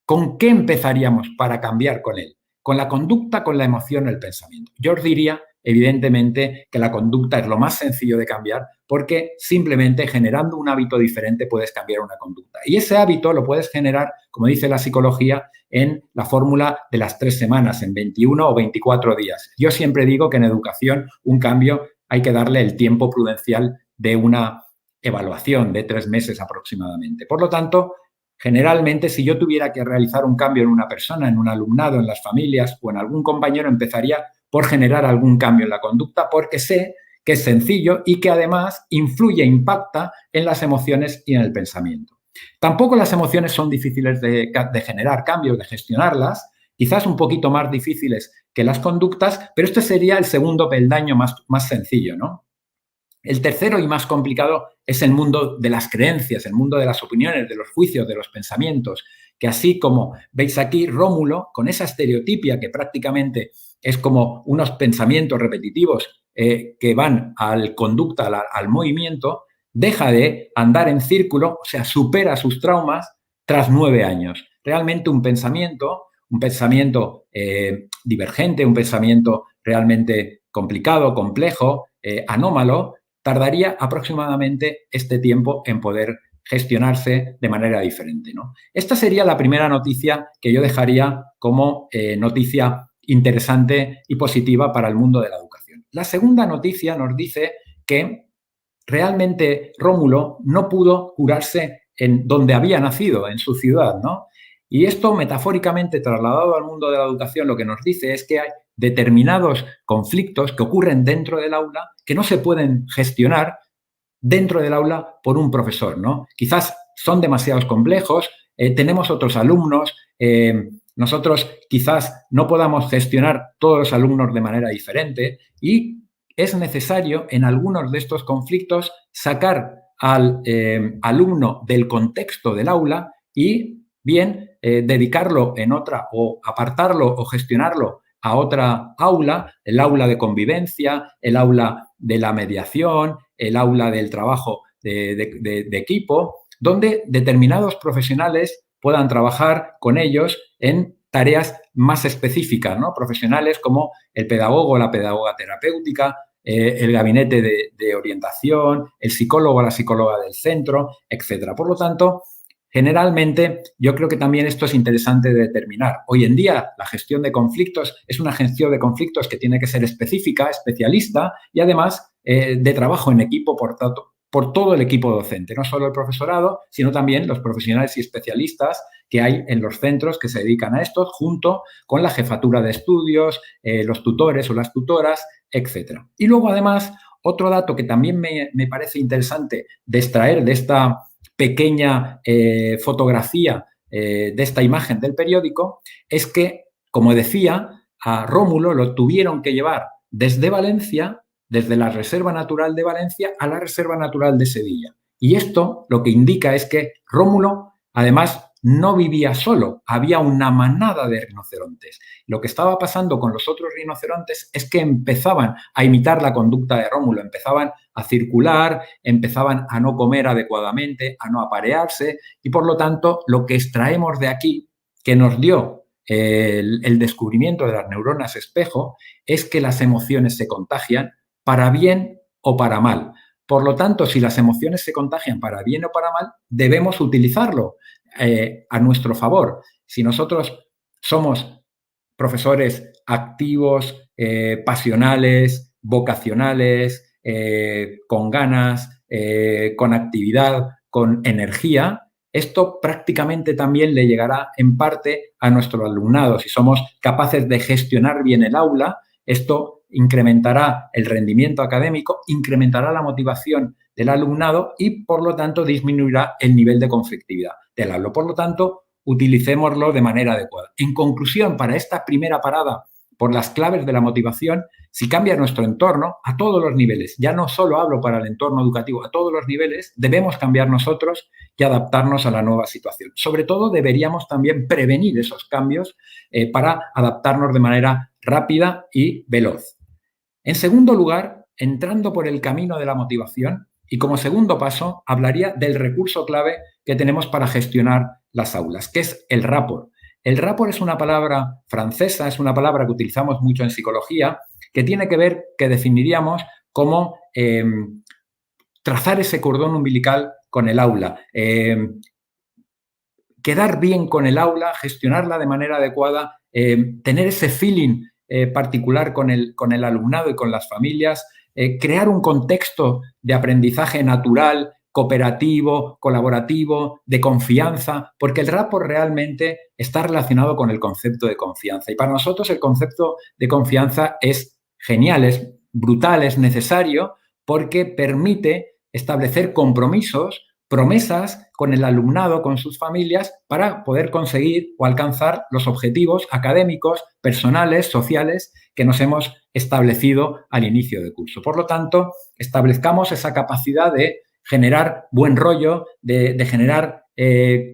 ¿con qué empezaríamos para cambiar con él? ¿Con la conducta, con la emoción o el pensamiento? Yo os diría, evidentemente, que la conducta es lo más sencillo de cambiar porque simplemente generando un hábito diferente puedes cambiar una conducta. Y ese hábito lo puedes generar, como dice la psicología, en la fórmula de las 3 semanas, en 21 o 24 días. Yo siempre digo que en educación un cambio hay que darle el tiempo prudencial de una evaluación de 3 meses aproximadamente. Por lo tanto, generalmente, si yo tuviera que realizar un cambio en una persona, en un alumnado, en las familias o en algún compañero, empezaría por generar algún cambio en la conducta porque sé que es sencillo y que además influye, impacta en las emociones y en el pensamiento. Tampoco las emociones son difíciles de generar cambios, de gestionarlas, quizás un poquito más difíciles que las conductas, pero este sería el segundo peldaño más sencillo, ¿no? El tercero y más complicado es el mundo de las creencias, el mundo de las opiniones, de los juicios, de los pensamientos, que así como veis aquí, Rómulo, con esa estereotipia que prácticamente es como unos pensamientos repetitivos que van al conducta, al movimiento, deja de andar en círculo, o sea, supera sus traumas tras 9 años. Realmente un pensamiento divergente, un pensamiento realmente complicado, complejo, anómalo, tardaría aproximadamente este tiempo en poder gestionarse de manera diferente, ¿no? Esta sería la primera noticia que yo dejaría como noticia interesante y positiva para el mundo de la educación. La segunda noticia nos dice que realmente Rómulo no pudo curarse en donde había nacido, en su ciudad, ¿no? Y esto, metafóricamente trasladado al mundo de la educación, lo que nos dice es que hay determinados conflictos que ocurren dentro del aula que no se pueden gestionar dentro del aula por un profesor, ¿no? Quizás son demasiados complejos, tenemos otros alumnos, nosotros quizás no podamos gestionar todos los alumnos de manera diferente y es necesario en algunos de estos conflictos sacar al alumno del contexto del aula y bien dedicarlo en otra o apartarlo o gestionarlo a otra aula, el aula de convivencia, el aula de la mediación, el aula del trabajo de equipo, donde determinados profesionales puedan trabajar con ellos en tareas más específicas, ¿no? Profesionales como el pedagogo o la pedagoga terapéutica, el gabinete de orientación, el psicólogo o la psicóloga del centro, etcétera. Por lo tanto, generalmente, yo creo que también esto es interesante de determinar. Hoy en día, la gestión de conflictos es una gestión de conflictos que tiene que ser específica, especialista y además de trabajo en equipo por todo el equipo docente, no solo el profesorado, sino también los profesionales y especialistas que hay en los centros que se dedican a esto, junto con la jefatura de estudios, los tutores o las tutoras, etcétera. Y luego, además, otro dato que también me parece interesante de extraer de esta pequeña fotografía de esta imagen del periódico es que, como decía, a Rómulo lo tuvieron que llevar desde Valencia, desde la Reserva Natural de Valencia a la Reserva Natural de Sevilla. Y esto lo que indica es que Rómulo, además, no vivía solo, había una manada de rinocerontes. Lo que estaba pasando con los otros rinocerontes es que empezaban a imitar la conducta de Rómulo, empezaban a circular, empezaban a no comer adecuadamente, a no aparearse y, por lo tanto, lo que extraemos de aquí, que nos dio el descubrimiento de las neuronas espejo, es que las emociones se contagian para bien o para mal. Por lo tanto, si las emociones se contagian para bien o para mal, debemos utilizarlo a nuestro favor. Si nosotros somos profesores activos, pasionales, vocacionales, con ganas, con actividad, con energía, esto prácticamente también le llegará en parte a nuestro alumnado. Si somos capaces de gestionar bien el aula, esto incrementará el rendimiento académico, incrementará la motivación del alumnado y, por lo tanto, disminuirá el nivel de conflictividad del aula. Por lo tanto, utilicémoslo de manera adecuada. En conclusión, para esta primera parada por las claves de la motivación, si cambia nuestro entorno a todos los niveles, ya no solo hablo para el entorno educativo, a todos los niveles, debemos cambiar nosotros y adaptarnos a la nueva situación. Sobre todo, deberíamos también prevenir esos cambios para adaptarnos de manera rápida y veloz. En segundo lugar, entrando por el camino de la motivación, y como segundo paso, hablaría del recurso clave que tenemos para gestionar las aulas, que es el rapport. El rapport es una palabra francesa, es una palabra que utilizamos mucho en psicología, que tiene que ver, que definiríamos como trazar ese cordón umbilical con el aula, quedar bien con el aula, gestionarla de manera adecuada, tener ese feeling particular con el alumnado y con las familias, crear un contexto de aprendizaje natural, cooperativo, colaborativo, de confianza, porque el rapport realmente está relacionado con el concepto de confianza. Y para nosotros el concepto de confianza es genial, es brutal, es necesario, porque permite establecer compromisos, promesas con el alumnado, con sus familias, para poder conseguir o alcanzar los objetivos académicos, personales, sociales que nos hemos establecido al inicio del curso. Por lo tanto, establezcamos esa capacidad de generar buen rollo, de generar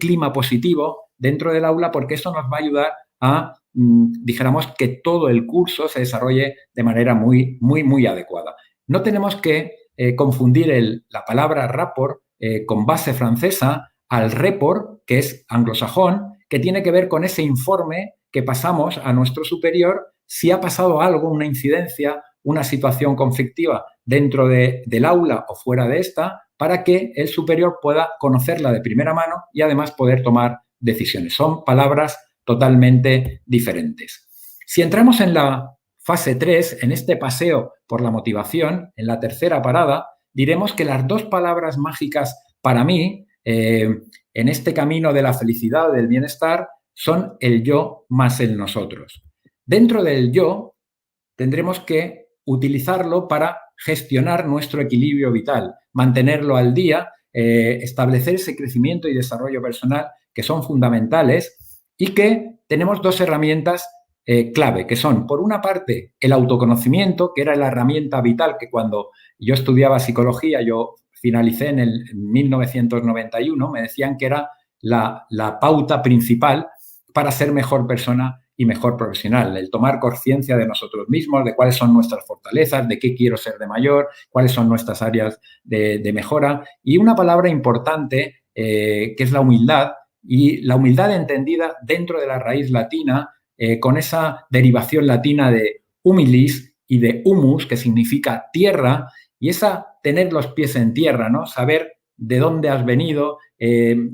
clima positivo dentro del aula, porque eso nos va a ayudar a, dijéramos, que todo el curso se desarrolle de manera muy, muy, muy adecuada. No tenemos que confundir la palabra rapport con base francesa al report, que es anglosajón, que tiene que ver con ese informe que pasamos a nuestro superior si ha pasado algo, una incidencia, una situación conflictiva dentro del aula o fuera de esta, para que el superior pueda conocerla de primera mano y además poder tomar decisiones. Son palabras totalmente diferentes. Si entramos en la fase 3, en este paseo por la motivación, en la tercera parada, diremos que las dos palabras mágicas para mí, en este camino de la felicidad, del bienestar, son el yo más el nosotros. Dentro del yo tendremos que utilizarlo para gestionar nuestro equilibrio vital, mantenerlo al día, establecer ese crecimiento y desarrollo personal que son fundamentales y que tenemos dos herramientas clave, que son, por una parte, el autoconocimiento, que era la herramienta vital que cuando yo estudiaba psicología, yo finalicé en 1991, me decían que era la pauta principal para ser mejor persona y mejor profesional, el tomar conciencia de nosotros mismos, de cuáles son nuestras fortalezas, de qué quiero ser de mayor, cuáles son nuestras áreas de mejora. Y una palabra importante, que es la humildad, y la humildad entendida dentro de la raíz latina, con esa derivación latina de humilis y de humus, que significa tierra, y esa tener los pies en tierra, ¿no? Saber de dónde has venido,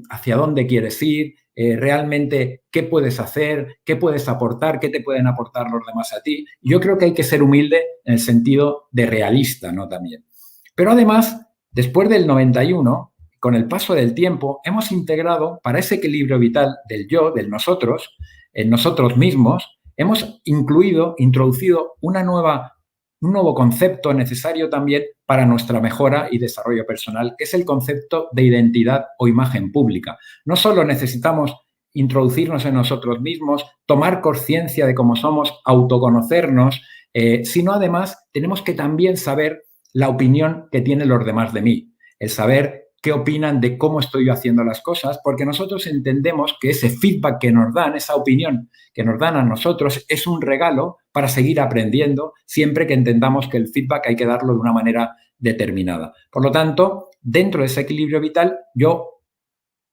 hacia dónde quieres ir, realmente qué puedes hacer, qué puedes aportar, qué te pueden aportar los demás a ti. Yo creo que hay que ser humilde en el sentido de realista, ¿no? También. Pero además, después del 91, con el paso del tiempo, hemos integrado para ese equilibrio vital del yo, del nosotros, en nosotros mismos, hemos introducido un nuevo concepto necesario también para nuestra mejora y desarrollo personal, que es el concepto de identidad o imagen pública. No solo necesitamos introducirnos en nosotros mismos, tomar conciencia de cómo somos, autoconocernos, sino además tenemos que también saber la opinión que tienen los demás de mí, el saber qué opinan de cómo estoy yo haciendo las cosas, porque nosotros entendemos que ese feedback que nos dan, esa opinión que nos dan a nosotros, es un regalo para seguir aprendiendo, siempre que entendamos que el feedback hay que darlo de una manera determinada. Por lo tanto, dentro de ese equilibrio vital, yo,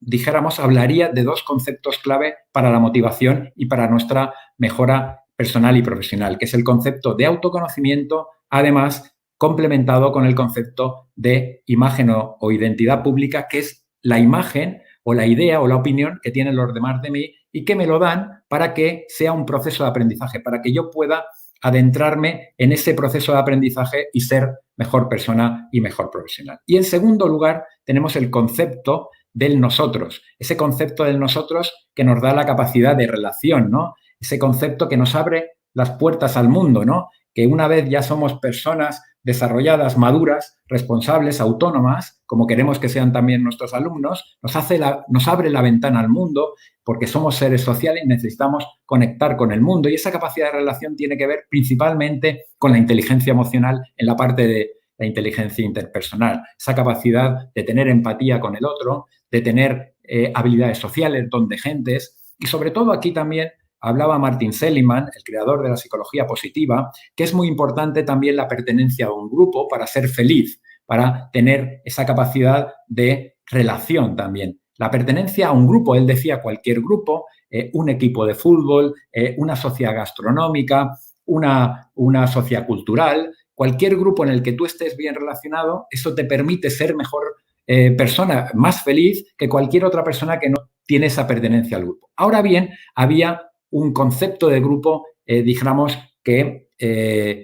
dijéramos, hablaría de dos conceptos clave para la motivación y para nuestra mejora personal y profesional, que es el concepto de autoconocimiento, además complementado con el concepto de imagen o identidad pública, que es la imagen o la idea o la opinión que tienen los demás de mí y que me lo dan para que sea un proceso de aprendizaje, para que yo pueda adentrarme en ese proceso de aprendizaje y ser mejor persona y mejor profesional. Y en segundo lugar, tenemos el concepto del nosotros, ese concepto del nosotros que nos da la capacidad de relación, ¿no? Ese concepto que nos abre las puertas al mundo, ¿no? Que una vez ya somos personas desarrolladas, maduras, responsables, autónomas, como queremos que sean también nuestros alumnos, nos abre la ventana al mundo, porque somos seres sociales y necesitamos conectar con el mundo. Y esa capacidad de relación tiene que ver principalmente con la inteligencia emocional en la parte de la inteligencia interpersonal. Esa capacidad de tener empatía con el otro, de tener habilidades sociales, don de gentes. Y sobre todo aquí también hablaba Martin Seligman, el creador de la psicología positiva, que es muy importante también la pertenencia a un grupo para ser feliz, para tener esa capacidad de relación también. La pertenencia a un grupo, él decía cualquier grupo, un equipo de fútbol, una sociedad gastronómica, una sociedad cultural, cualquier grupo en el que tú estés bien relacionado, eso te permite ser mejor persona, más feliz que cualquier otra persona que no tiene esa pertenencia al grupo. Ahora bien, había un concepto de grupo, dijéramos, que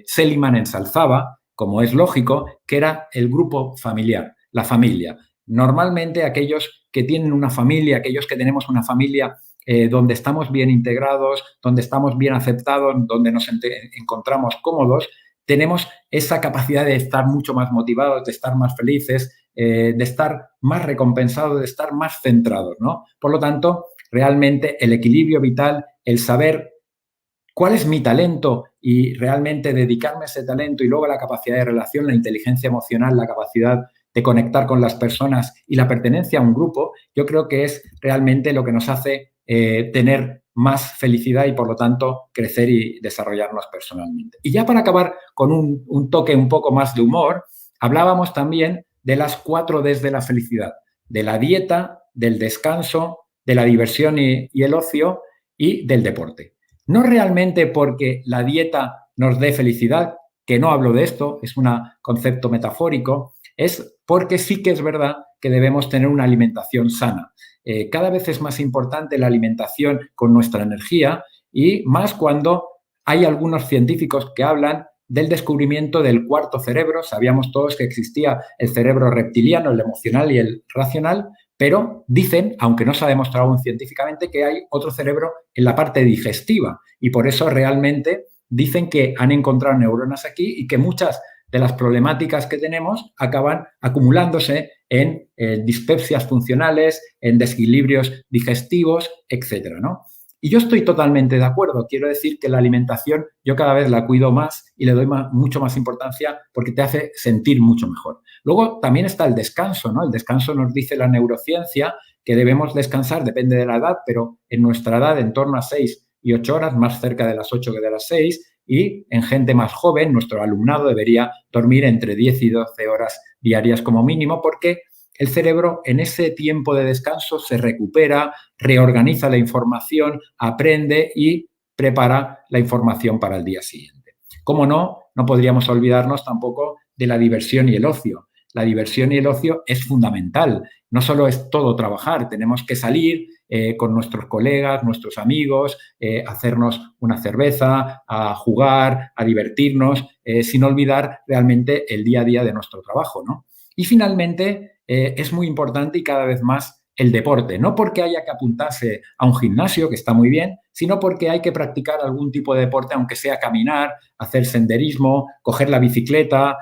Seligman ensalzaba, como es lógico, que era el grupo familiar, la familia. Normalmente aquellos que tienen una familia, aquellos que tenemos una familia donde estamos bien integrados, donde estamos bien aceptados, donde nos encontramos cómodos, tenemos esa capacidad de estar mucho más motivados, de estar más felices, de estar más recompensados, de estar más centrados, ¿no? Por lo tanto, realmente el equilibrio vital, el saber cuál es mi talento y realmente dedicarme a ese talento y luego la capacidad de relación, la inteligencia emocional, la capacidad de conectar con las personas y la pertenencia a un grupo, yo creo que es realmente lo que nos hace tener más felicidad y, por lo tanto, crecer y desarrollarnos personalmente. Y ya para acabar con un toque un poco más de humor, hablábamos también de las 4 Ds de la felicidad, de la dieta, del descanso, de la diversión y el ocio y del deporte. No realmente porque la dieta nos dé felicidad, que no hablo de esto, es un concepto metafórico, es porque sí que es verdad que debemos tener una alimentación sana. Cada vez es más importante la alimentación con nuestra energía y más cuando hay algunos científicos que hablan del descubrimiento del 4º cerebro. Sabíamos todos que existía el cerebro reptiliano, el emocional y el racional, pero dicen, aunque no se ha demostrado aún científicamente, que hay otro cerebro en la parte digestiva y por eso realmente dicen que han encontrado neuronas aquí y que muchas de las problemáticas que tenemos acaban acumulándose en dispepsias funcionales, en desequilibrios digestivos, etcétera, ¿no? Y yo estoy totalmente de acuerdo. Quiero decir que la alimentación yo cada vez la cuido más y le doy mucho más importancia porque te hace sentir mucho mejor. Luego también está el descanso, ¿no? El descanso nos dice la neurociencia que debemos descansar, depende de la edad, pero en nuestra edad en torno a 6 y 8 horas, más cerca de las 8 que de las 6, y en gente más joven, nuestro alumnado debería dormir entre 10 y 12 horas diarias como mínimo porque el cerebro en ese tiempo de descanso se recupera, reorganiza la información, aprende y prepara la información para el día siguiente. Como no podríamos olvidarnos tampoco de la diversión y el ocio. La diversión y el ocio es fundamental. No solo es todo trabajar, tenemos que salir con nuestros colegas, nuestros amigos, hacernos una cerveza, a jugar, a divertirnos, sin olvidar realmente el día a día de nuestro trabajo, ¿no? Y finalmente, es muy importante y cada vez más el deporte. No porque haya que apuntarse a un gimnasio, que está muy bien, sino porque hay que practicar algún tipo de deporte, aunque sea caminar, hacer senderismo, coger la bicicleta,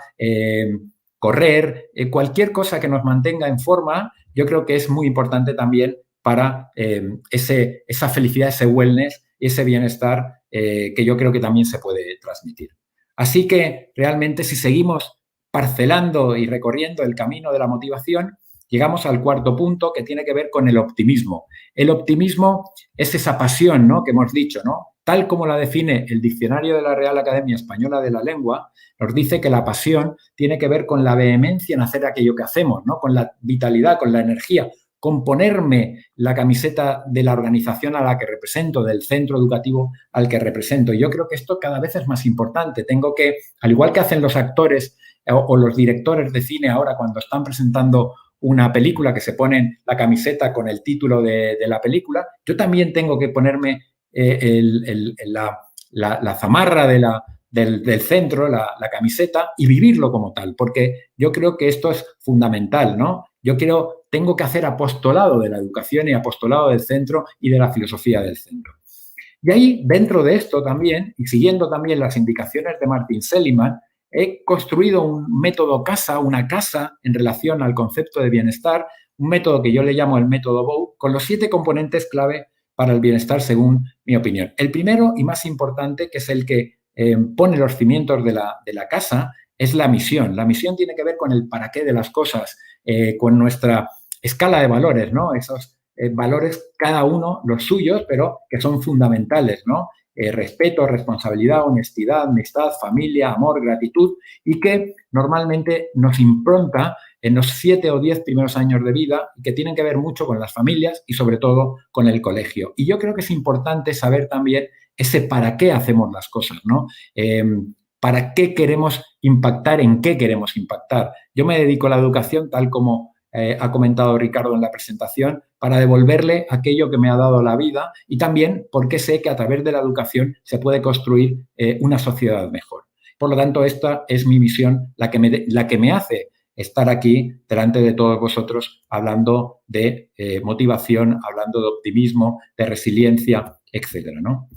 correr, cualquier cosa que nos mantenga en forma, yo creo que es muy importante también para esa felicidad, ese wellness y ese bienestar que yo creo que también se puede transmitir. Así que realmente si seguimos parcelando y recorriendo el camino de la motivación, llegamos al 4º punto que tiene que ver con el optimismo. El optimismo es esa pasión, ¿no?, que hemos dicho, ¿no? Tal como la define el diccionario de la Real Academia Española de la Lengua, nos dice que la pasión tiene que ver con la vehemencia en hacer aquello que hacemos, ¿no?, con la vitalidad, con la energía, con ponerme la camiseta de la organización a la que represento, del centro educativo al que represento. Y yo creo que esto cada vez es más importante. Tengo que, al igual que hacen los actores o los directores de cine ahora cuando están presentando una película que se ponen la camiseta con el título de la película, yo también tengo que ponerme la zamarra del centro, la camiseta y vivirlo como tal, porque yo creo que esto es fundamental, ¿no? Tengo que hacer apostolado de la educación y apostolado del centro y de la filosofía del centro. Y ahí, dentro de esto también, y siguiendo también las indicaciones de Martin Seligman, he construido un método casa, una casa en relación al concepto de bienestar, un método que yo le llamo el método BOW, con los 7 componentes clave para el bienestar según mi opinión. El primero y más importante, que es el que pone los cimientos de la casa, es la misión. La misión tiene que ver con el para qué de las cosas, con nuestra escala de valores, ¿no? Esos valores, cada uno los suyos, pero que son fundamentales, ¿no? Respeto, responsabilidad, honestidad, amistad, familia, amor, gratitud, y que normalmente nos impronta en los 7 o 10 primeros años de vida, y que tienen que ver mucho con las familias y sobre todo con el colegio. Y yo creo que es importante saber también ese para qué hacemos las cosas, ¿no? ¿Para qué queremos impactar? ¿En qué queremos impactar? Yo me dedico a la educación, tal como ha comentado Ricardo en la presentación, para devolverle aquello que me ha dado la vida y también porque sé que a través de la educación se puede construir una sociedad mejor. Por lo tanto, esta es mi misión, la que me hace estar aquí delante de todos vosotros hablando de motivación, hablando de optimismo, de resiliencia, etcétera, ¿no?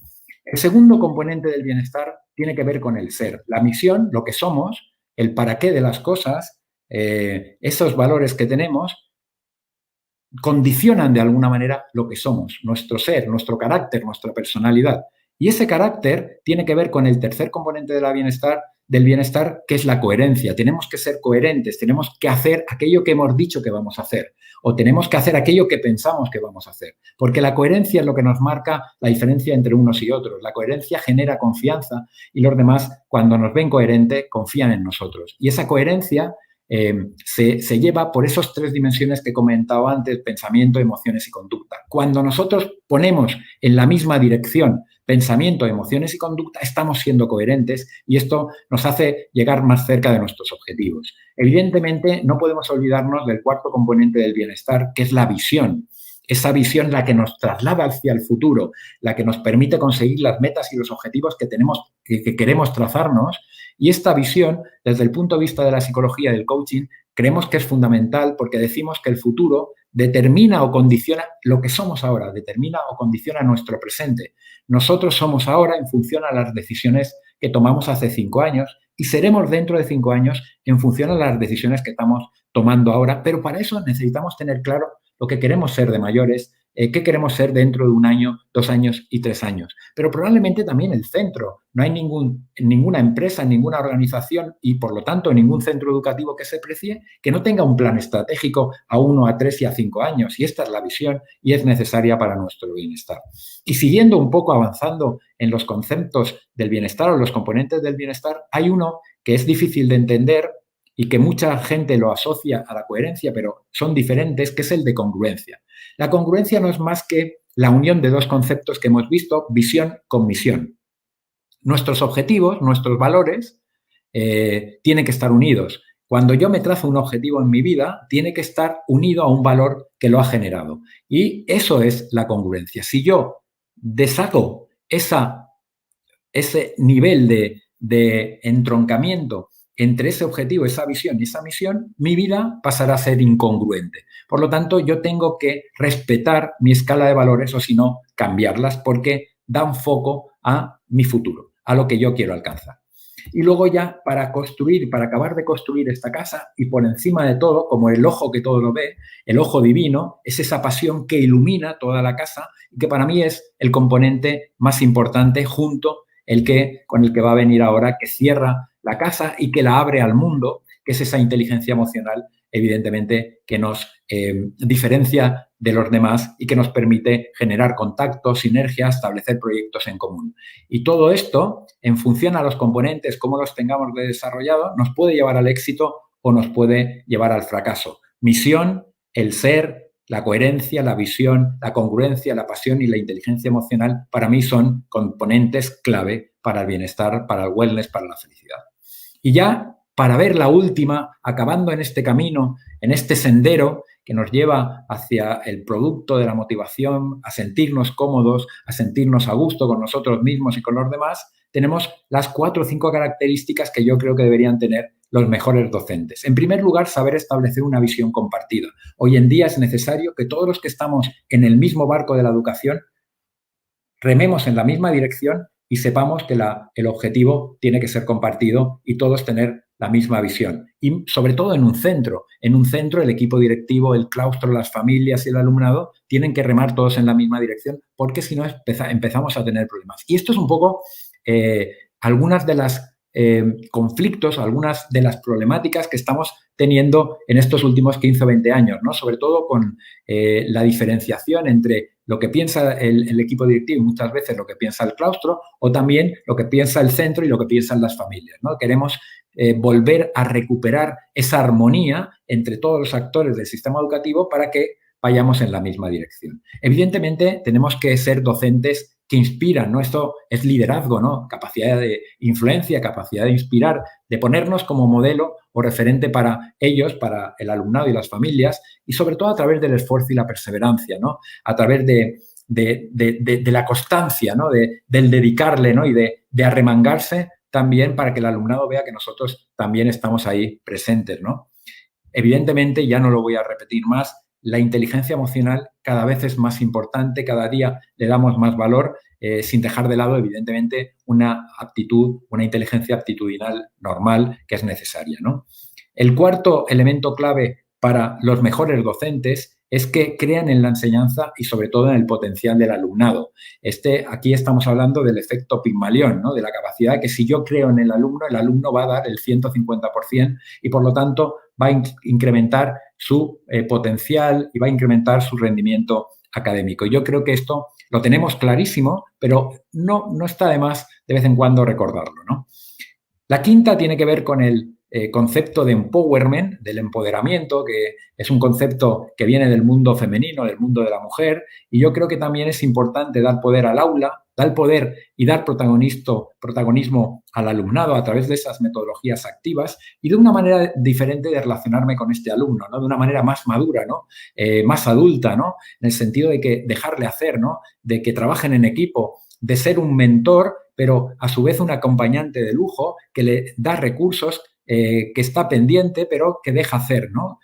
El segundo componente del bienestar tiene que ver con el ser. La misión, lo que somos, el para qué de las cosas, esos valores que tenemos, condicionan de alguna manera lo que somos, nuestro ser, nuestro carácter, nuestra personalidad. Y ese carácter tiene que ver con el tercer componente del bienestar, que es la coherencia. Tenemos que ser coherentes, tenemos que hacer aquello que hemos dicho que vamos a hacer o tenemos que hacer aquello que pensamos que vamos a hacer. Porque la coherencia es lo que nos marca la diferencia entre unos y otros. La coherencia genera confianza y los demás, cuando nos ven coherentes, confían en nosotros. Y esa coherencia se lleva por esas 3 dimensiones que he comentado antes: pensamiento, emociones y conducta. Cuando nosotros ponemos en la misma dirección pensamiento, emociones y conducta, estamos siendo coherentes y esto nos hace llegar más cerca de nuestros objetivos. Evidentemente, no podemos olvidarnos del cuarto componente del bienestar, que es la visión. Esa visión, la que nos traslada hacia el futuro, la que nos permite conseguir las metas y los objetivos que queremos trazarnos. Y esta visión, desde el punto de vista de la psicología y del coaching, creemos que es fundamental porque decimos que el futuro determina o condiciona lo que somos ahora, determina o condiciona nuestro presente. Nosotros somos ahora en función a las decisiones que tomamos hace 5 años y seremos dentro de 5 años en función a las decisiones que estamos tomando ahora, pero para eso necesitamos tener claro lo que queremos ser de mayores, qué queremos ser dentro de 1 año, 2 años y 3 años. Pero probablemente también el centro. No hay ninguna empresa, ninguna organización y, por lo tanto, ningún centro educativo que se precie que no tenga un plan estratégico a 1, a 3 y a 5 años. Y esta es la visión y es necesaria para nuestro bienestar. Y siguiendo un poco avanzando en los conceptos del bienestar o los componentes del bienestar, hay uno que es difícil de entender y que mucha gente lo asocia a la coherencia, pero son diferentes, que es el de congruencia. La congruencia no es más que la unión de 2 conceptos que hemos visto, visión con misión. Nuestros objetivos, nuestros valores, tienen que estar unidos. Cuando yo me trazo un objetivo en mi vida, tiene que estar unido a un valor que lo ha generado. Y eso es la congruencia. Si yo deshago ese nivel de entroncamiento entre ese objetivo, esa visión y esa misión, mi vida pasará a ser incongruente. Por lo tanto, yo tengo que respetar mi escala de valores o, si no, cambiarlas porque dan foco a mi futuro, a lo que yo quiero alcanzar. Y luego ya para acabar de construir esta casa y por encima de todo, como el ojo que todo lo ve, el ojo divino, es esa pasión que ilumina toda la casa y que para mí es el componente más importante con el que va a venir ahora, que cierra la casa y que la abre al mundo, que es esa inteligencia emocional, evidentemente, que nos diferencia de los demás y que nos permite generar contactos, sinergias, establecer proyectos en común. Y todo esto, en función a los componentes, cómo los tengamos desarrollados, nos puede llevar al éxito o nos puede llevar al fracaso. Misión, el ser, la coherencia, la visión, la congruencia, la pasión y la inteligencia emocional, para mí son componentes clave para el bienestar, para el wellness, para la felicidad. Y ya, para ver la última, acabando en este camino, en este sendero que nos lleva hacia el producto de la motivación, a sentirnos cómodos, a sentirnos a gusto con nosotros mismos y con los demás, tenemos las 4 o 5 características que yo creo que deberían tener los mejores docentes. En primer lugar, saber establecer una visión compartida. Hoy en día es necesario que todos los que estamos en el mismo barco de la educación rememos en la misma dirección y sepamos que el objetivo tiene que ser compartido y todos tener la misma visión. Y sobre todo en un centro. En un centro el equipo directivo, el claustro, las familias y el alumnado tienen que remar todos en la misma dirección porque si no empezamos a tener problemas. Y esto es un poco algunas de las conflictos, algunas de las problemáticas que estamos teniendo en estos últimos 15 o 20 años, ¿no? Sobre todo con la diferenciación entre lo que piensa el equipo directivo y muchas veces lo que piensa el claustro o también lo que piensa el centro y lo que piensan las familias, ¿no? Queremos volver a recuperar esa armonía entre todos los actores del sistema educativo para que vayamos en la misma dirección. Evidentemente, tenemos que ser docentes que inspiran, ¿no? Esto es liderazgo, ¿no? Capacidad de influencia, capacidad de inspirar, de ponernos como modelo o referente para ellos, para el alumnado y las familias, y sobre todo a través del esfuerzo y la perseverancia, ¿no? A través de la constancia, ¿no? Del dedicarle, ¿no? Y de arremangarse también para que el alumnado vea que nosotros también estamos ahí presentes, ¿no? Evidentemente, ya no lo voy a repetir más, la inteligencia emocional cada vez es más importante, cada día le damos más valor, sin dejar de lado, evidentemente, una aptitud, una inteligencia aptitudinal normal que es necesaria, ¿no? El cuarto elemento clave para los mejores docentes es que crean en la enseñanza y sobre todo en el potencial del alumnado. Aquí estamos hablando del efecto Pigmalión, ¿no? De la capacidad que si yo creo en el alumno va a dar el 150% y por lo tanto va a incrementar su potencial y va a incrementar su rendimiento académico. Yo creo que esto lo tenemos clarísimo, pero no está de más de vez en cuando recordarlo, ¿no? La quinta tiene que ver con el concepto de empowerment, del empoderamiento, que es un concepto que viene del mundo femenino, del mundo de la mujer, y yo creo que también es importante dar poder al aula, dar poder y dar protagonismo al alumnado a través de esas metodologías activas y de una manera diferente de relacionarme con este alumno, ¿no? De una manera más madura, ¿no? Más adulta, ¿no? En el sentido de que dejarle hacer, ¿no? De que trabajen en equipo, de ser un mentor, pero a su vez un acompañante de lujo que le da recursos, que está pendiente, pero que deja hacer, ¿no?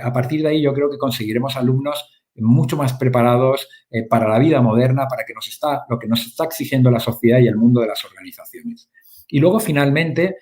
A partir de ahí yo creo que conseguiremos alumnos mucho más preparados para la vida moderna, para lo que nos está exigiendo la sociedad y el mundo de las organizaciones. Y luego, finalmente,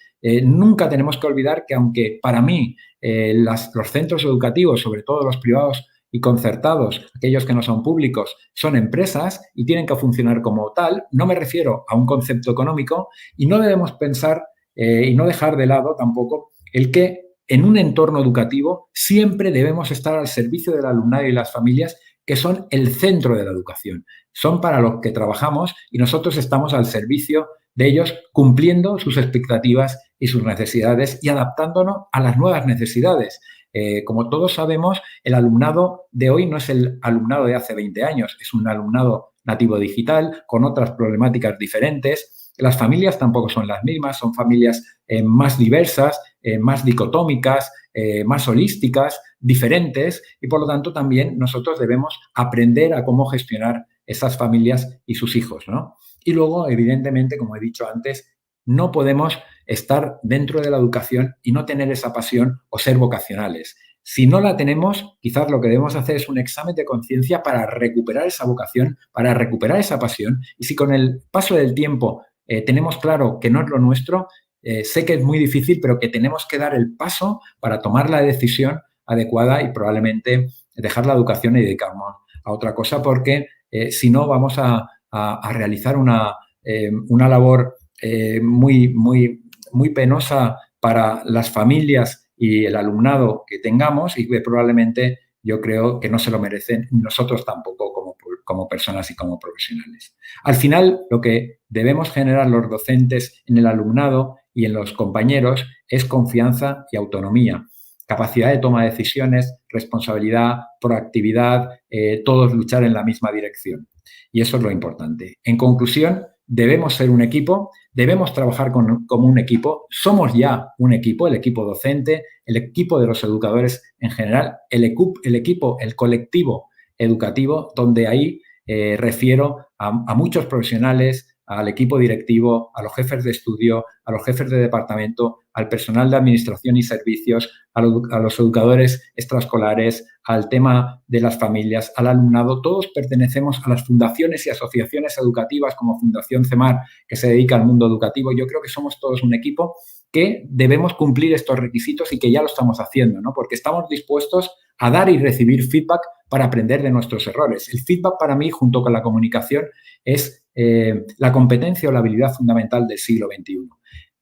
nunca tenemos que olvidar que aunque para mí los centros educativos, sobre todo los privados y concertados, aquellos que no son públicos, son empresas y tienen que funcionar como tal, no me refiero a un concepto económico y no debemos pensar y no dejar de lado tampoco el que en un entorno educativo siempre debemos estar al servicio del alumnado y las familias que son el centro de la educación. Son para los que trabajamos y nosotros estamos al servicio de ellos cumpliendo sus expectativas y sus necesidades y adaptándonos a las nuevas necesidades. Como todos sabemos, el alumnado de hoy no es el alumnado de hace 20 años, es un alumnado nativo digital con otras problemáticas diferentes. Las familias tampoco son las mismas, son familias más diversas, más dicotómicas, más holísticas, diferentes y por lo tanto también nosotros debemos aprender a cómo gestionar esas familias y sus hijos, ¿no? Y luego, evidentemente, como he dicho antes, no podemos estar dentro de la educación y no tener esa pasión o ser vocacionales. Si no la tenemos, quizás lo que debemos hacer es un examen de conciencia para recuperar esa vocación, para recuperar esa pasión y si con el paso del tiempo tenemos claro que no es lo nuestro, sé que es muy difícil, pero que tenemos que dar el paso para tomar la decisión adecuada y probablemente dejar la educación y dedicarnos a otra cosa porque si no vamos a realizar una labor muy penosa para las familias y el alumnado que tengamos y que probablemente yo creo que no se lo merecen nosotros tampoco como personas y como profesionales. Al final, lo que debemos generar los docentes en el alumnado y en los compañeros es confianza y autonomía, capacidad de toma de decisiones, responsabilidad, proactividad, todos luchar en la misma dirección. Y eso es lo importante. En conclusión, debemos ser un equipo, debemos trabajar como un equipo, somos ya un equipo, el equipo docente, el equipo de los educadores en general, el colectivo educativo, donde ahí refiero a muchos profesionales, al equipo directivo, a los jefes de estudio, a los jefes de departamento, al personal de administración y servicios, a los educadores extraescolares, al tema de las familias, al alumnado. Todos pertenecemos a las fundaciones y asociaciones educativas como Fundación CEMAR, que se dedica al mundo educativo. Yo creo que somos todos un equipo que debemos cumplir estos requisitos y que ya lo estamos haciendo, ¿no? Porque estamos dispuestos a dar y recibir feedback para aprender de nuestros errores. El feedback para mí, junto con la comunicación, es la competencia o la habilidad fundamental del siglo XXI.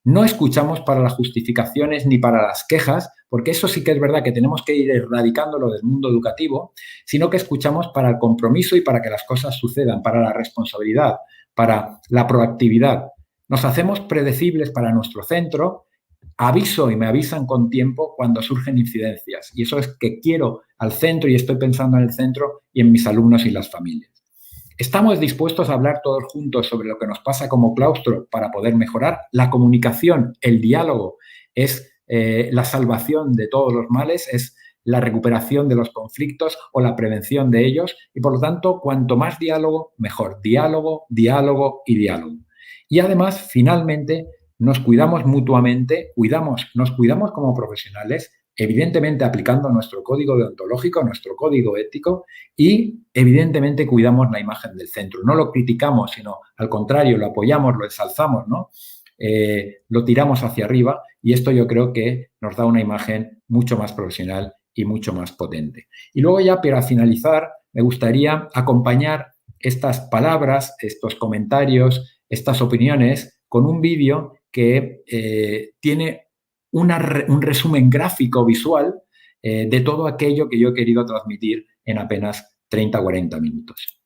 No escuchamos para las justificaciones ni para las quejas, porque eso sí que es verdad que tenemos que ir erradicándolo del mundo educativo, sino que escuchamos para el compromiso y para que las cosas sucedan, para la responsabilidad, para la proactividad. Nos hacemos predecibles para nuestro centro, aviso y me avisan con tiempo cuando surgen incidencias. Y eso es que quiero al centro y estoy pensando en el centro y en mis alumnos y las familias. ¿Estamos dispuestos a hablar todos juntos sobre lo que nos pasa como claustro para poder mejorar? La comunicación, el diálogo es la salvación de todos los males, es la recuperación de los conflictos o la prevención de ellos y, por lo tanto, cuanto más diálogo, mejor. Diálogo, diálogo y diálogo. Y además, finalmente, nos cuidamos mutuamente, nos cuidamos como profesionales, evidentemente aplicando nuestro código deontológico, nuestro código ético y evidentemente cuidamos la imagen del centro. No lo criticamos, sino al contrario, lo apoyamos, lo ensalzamos, ¿no? Lo tiramos hacia arriba y esto yo creo que nos da una imagen mucho más profesional y mucho más potente. Y luego ya para finalizar, me gustaría acompañar estas palabras, estos comentarios, estas opiniones con un vídeo que tiene un resumen gráfico visual de todo aquello que yo he querido transmitir en apenas 30 o 40 minutos.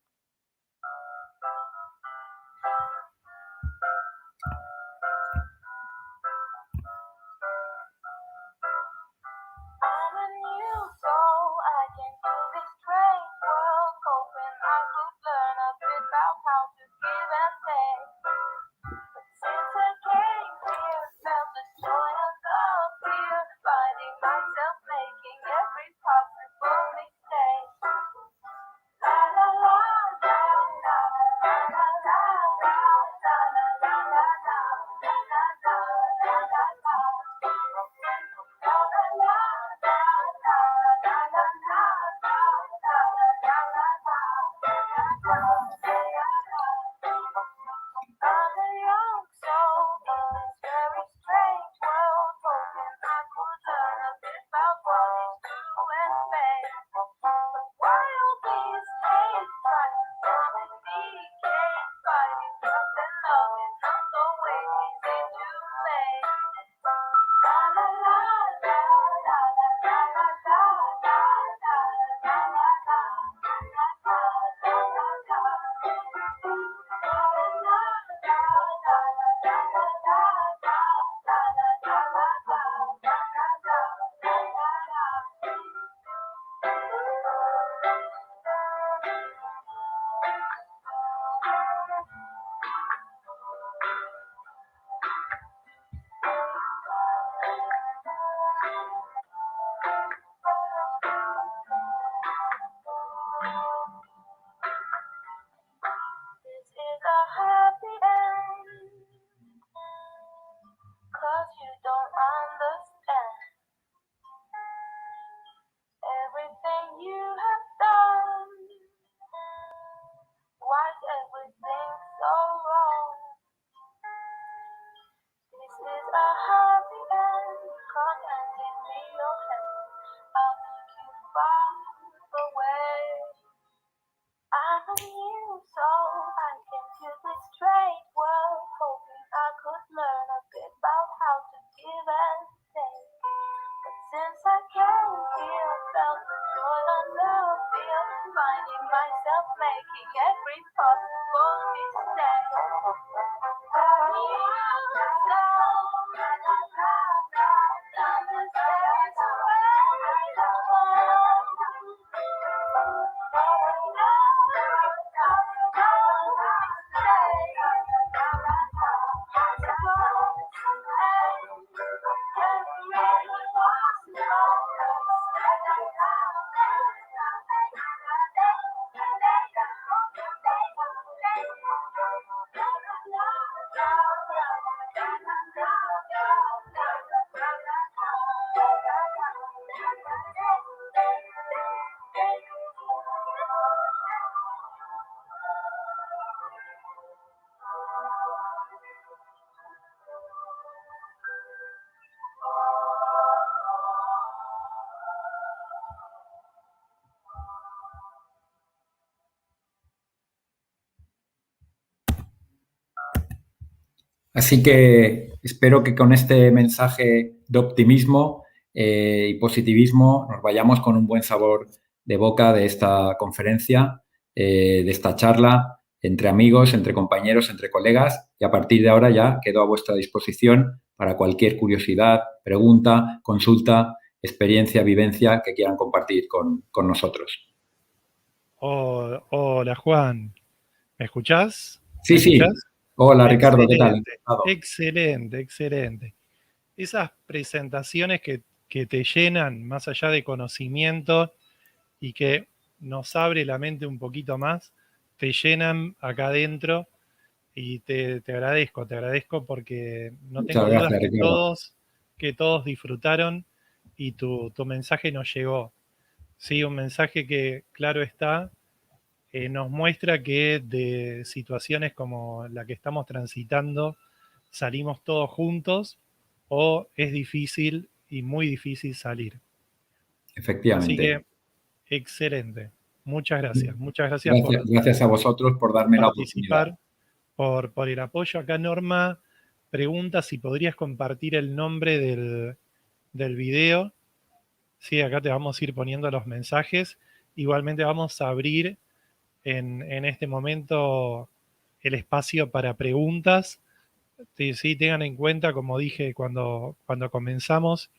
Así que espero que con este mensaje de optimismo y positivismo nos vayamos con un buen sabor de boca de esta conferencia, de esta charla entre amigos, entre compañeros, entre colegas, y a partir de ahora ya quedo a vuestra disposición para cualquier curiosidad, pregunta, consulta, experiencia, vivencia que quieran compartir con nosotros. Hola Juan, ¿me escuchás? Sí, sí. Hola Ricardo, ¿qué tal? Excelente, excelente. Esas presentaciones que te llenan más allá de conocimiento y que nos abre la mente un poquito más, te llenan acá adentro y te agradezco porque no Muchas tengo dudas gracias, Ricardo. que todos disfrutaron y tu mensaje nos llegó. Sí, un mensaje que, claro está, nos muestra que de situaciones como la que estamos transitando salimos todos juntos o es difícil y muy difícil salir. Así Efectivamente. que, excelente. Muchas gracias. Muchas gracias Gracias a vosotros por darme la oportunidad. participar, por el apoyo. Acá Norma pregunta si podrías compartir el nombre del video. Sí, acá te vamos a ir poniendo los mensajes. Igualmente vamos a abrir en este momento el espacio para preguntas. Sí, tengan en cuenta, como dije cuando comenzamos,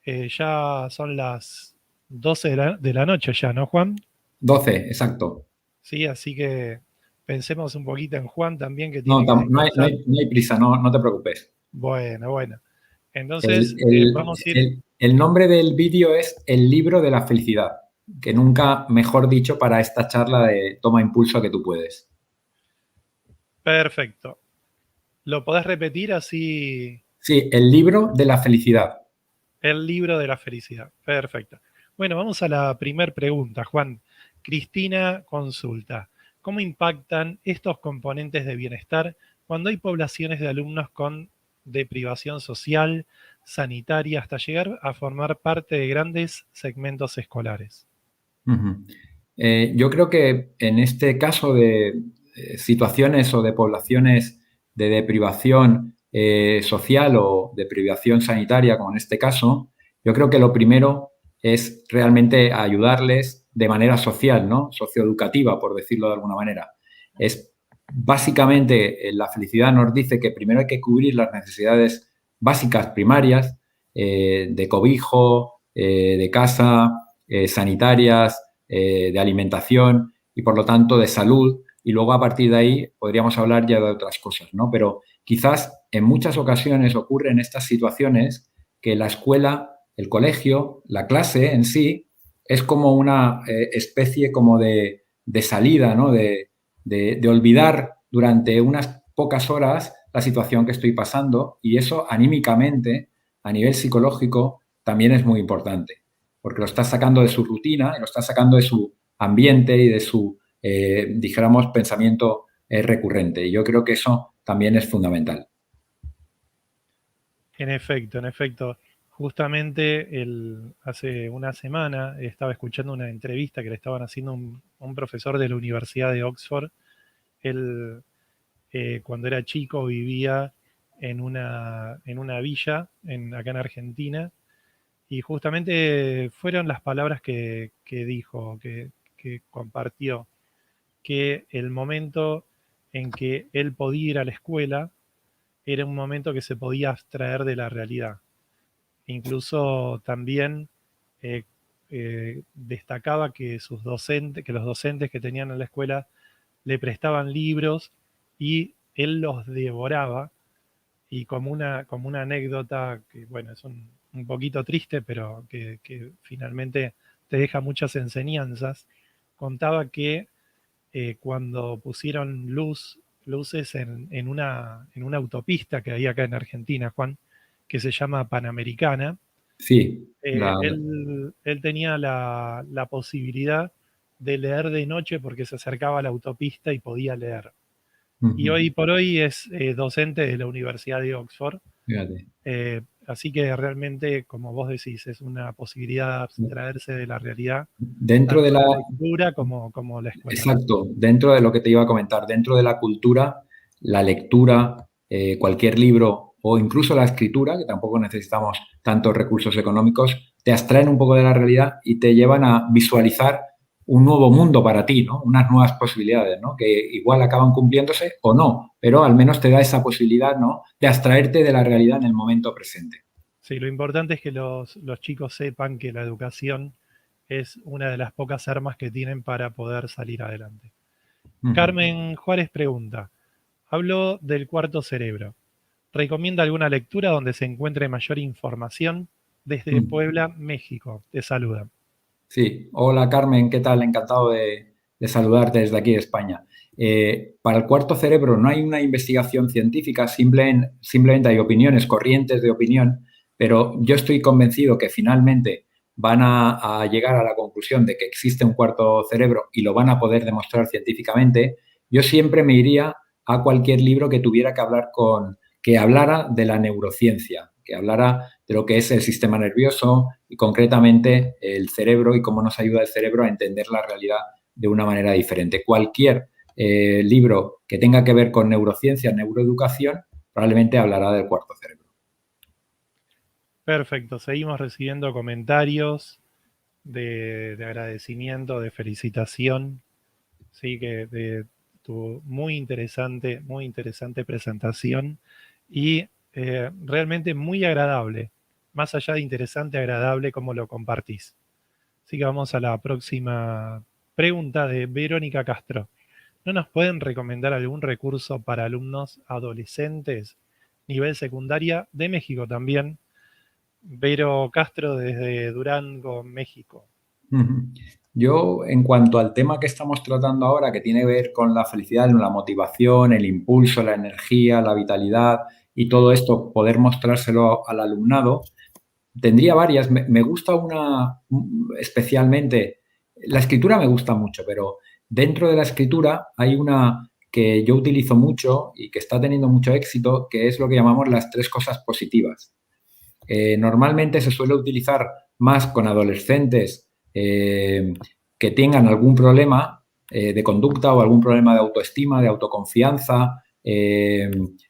ya son las 12 de la noche ya, ¿no, Juan? 12, exacto. Sí, así que pensemos un poquito en Juan también, que tiene que No descansar. hay prisa, no te preocupes. Bueno. Entonces, vamos a ir... El nombre del vídeo es El libro de la felicidad, que nunca mejor dicho para esta charla de Toma Impulso que tú puedes. Perfecto. ¿Lo podés repetir así? Sí, El libro de la felicidad. El libro de la felicidad. Perfecto. Bueno, vamos a la primera pregunta, Juan. Cristina consulta. ¿Cómo impactan estos componentes de bienestar cuando hay poblaciones de alumnos con deprivación social, sanitaria, hasta llegar a formar parte de grandes segmentos escolares? Yo creo que en este caso de situaciones o de poblaciones de deprivación social o deprivación sanitaria, como en este caso, yo creo que lo primero es realmente ayudarles de manera social, ¿no? Socioeducativa, por decirlo de alguna manera. Es básicamente la felicidad nos dice que primero hay que cubrir las necesidades básicas primarias de cobijo, de casa, sanitarias, de alimentación y por lo tanto de salud, y luego a partir de ahí podríamos hablar ya de otras cosas, ¿no? Pero quizás en muchas ocasiones ocurren estas situaciones que la escuela, el colegio, la clase en sí es como una especie como de salida, ¿no? De olvidar durante unas pocas horas la situación que estoy pasando, y eso anímicamente, a nivel psicológico, también es muy importante, porque lo está sacando de su rutina, lo está sacando de su ambiente y de su, dijéramos, pensamiento recurrente. Y yo creo que eso también es fundamental. En efecto. Justamente hace una semana estaba escuchando una entrevista que le estaban haciendo un profesor de la Universidad de Oxford. Él, cuando era chico, vivía en una villa acá en Argentina, y justamente fueron las palabras que dijo, que compartió, que el momento en que él podía ir a la escuela era un momento que se podía abstraer de la realidad. Incluso también destacaba que los docentes que tenían en la escuela le prestaban libros y él los devoraba, y como una anécdota que, bueno, es un poquito triste, pero que finalmente te deja muchas enseñanzas, contaba que cuando pusieron luces en una autopista que hay acá en Argentina, Juan, que se llama Panamericana, sí, él tenía la posibilidad de leer de noche porque se acercaba a la autopista y podía leer. Y hoy por hoy es docente de la Universidad de Oxford. Así que realmente, como vos decís, es una posibilidad de abstraerse de la realidad, dentro de la cultura como la escuela. Exacto, dentro de lo que te iba a comentar, dentro de la cultura, la lectura cualquier libro o incluso la escritura, que tampoco necesitamos tantos recursos económicos, te abstraen un poco de la realidad y te llevan a visualizar un nuevo mundo para ti, ¿no? Unas nuevas posibilidades, ¿no? Que igual acaban cumpliéndose o no, pero al menos te da esa posibilidad, ¿no? De abstraerte de la realidad en el momento presente. Sí, lo importante es que los chicos sepan que la educación es una de las pocas armas que tienen para poder salir adelante. Carmen Juárez pregunta, hablo del cuarto cerebro. ¿Recomienda alguna lectura donde se encuentre mayor información? Desde Puebla, México. Te saluda. Sí, hola Carmen, ¿qué tal? Encantado de saludarte desde aquí de España. Para el cuarto cerebro no hay una investigación científica, simplemente hay opiniones, corrientes de opinión, pero yo estoy convencido que finalmente van a llegar a la conclusión de que existe un cuarto cerebro y lo van a poder demostrar científicamente. Yo siempre me iría a cualquier libro que tuviera que hablara de la neurociencia, que hablara de lo que es el sistema nervioso y concretamente el cerebro y cómo nos ayuda el cerebro a entender la realidad de una manera diferente. Cualquier libro que tenga que ver con neurociencia, neuroeducación, probablemente hablará del cuarto cerebro. Perfecto, seguimos recibiendo comentarios de agradecimiento, de felicitación, sí, que de tu muy interesante presentación y realmente muy agradable, más allá de interesante, agradable como lo compartís. Así que vamos a la próxima pregunta de Verónica Castro. ¿No nos pueden recomendar algún recurso para alumnos adolescentes, nivel secundaria, de México también? Vero Castro desde Durango, México. Yo, en cuanto al tema que estamos tratando ahora, que tiene que ver con la felicidad, la motivación, el impulso, la energía, la vitalidad y todo esto, poder mostrárselo al alumnado, tendría varias. Me gusta una especialmente, la escritura me gusta mucho, pero dentro de la escritura hay una que yo utilizo mucho y que está teniendo mucho éxito, que es lo que llamamos las 3 cosas positivas. Normalmente se suele utilizar más con adolescentes que tengan algún problema de conducta o algún problema de autoestima, de autoconfianza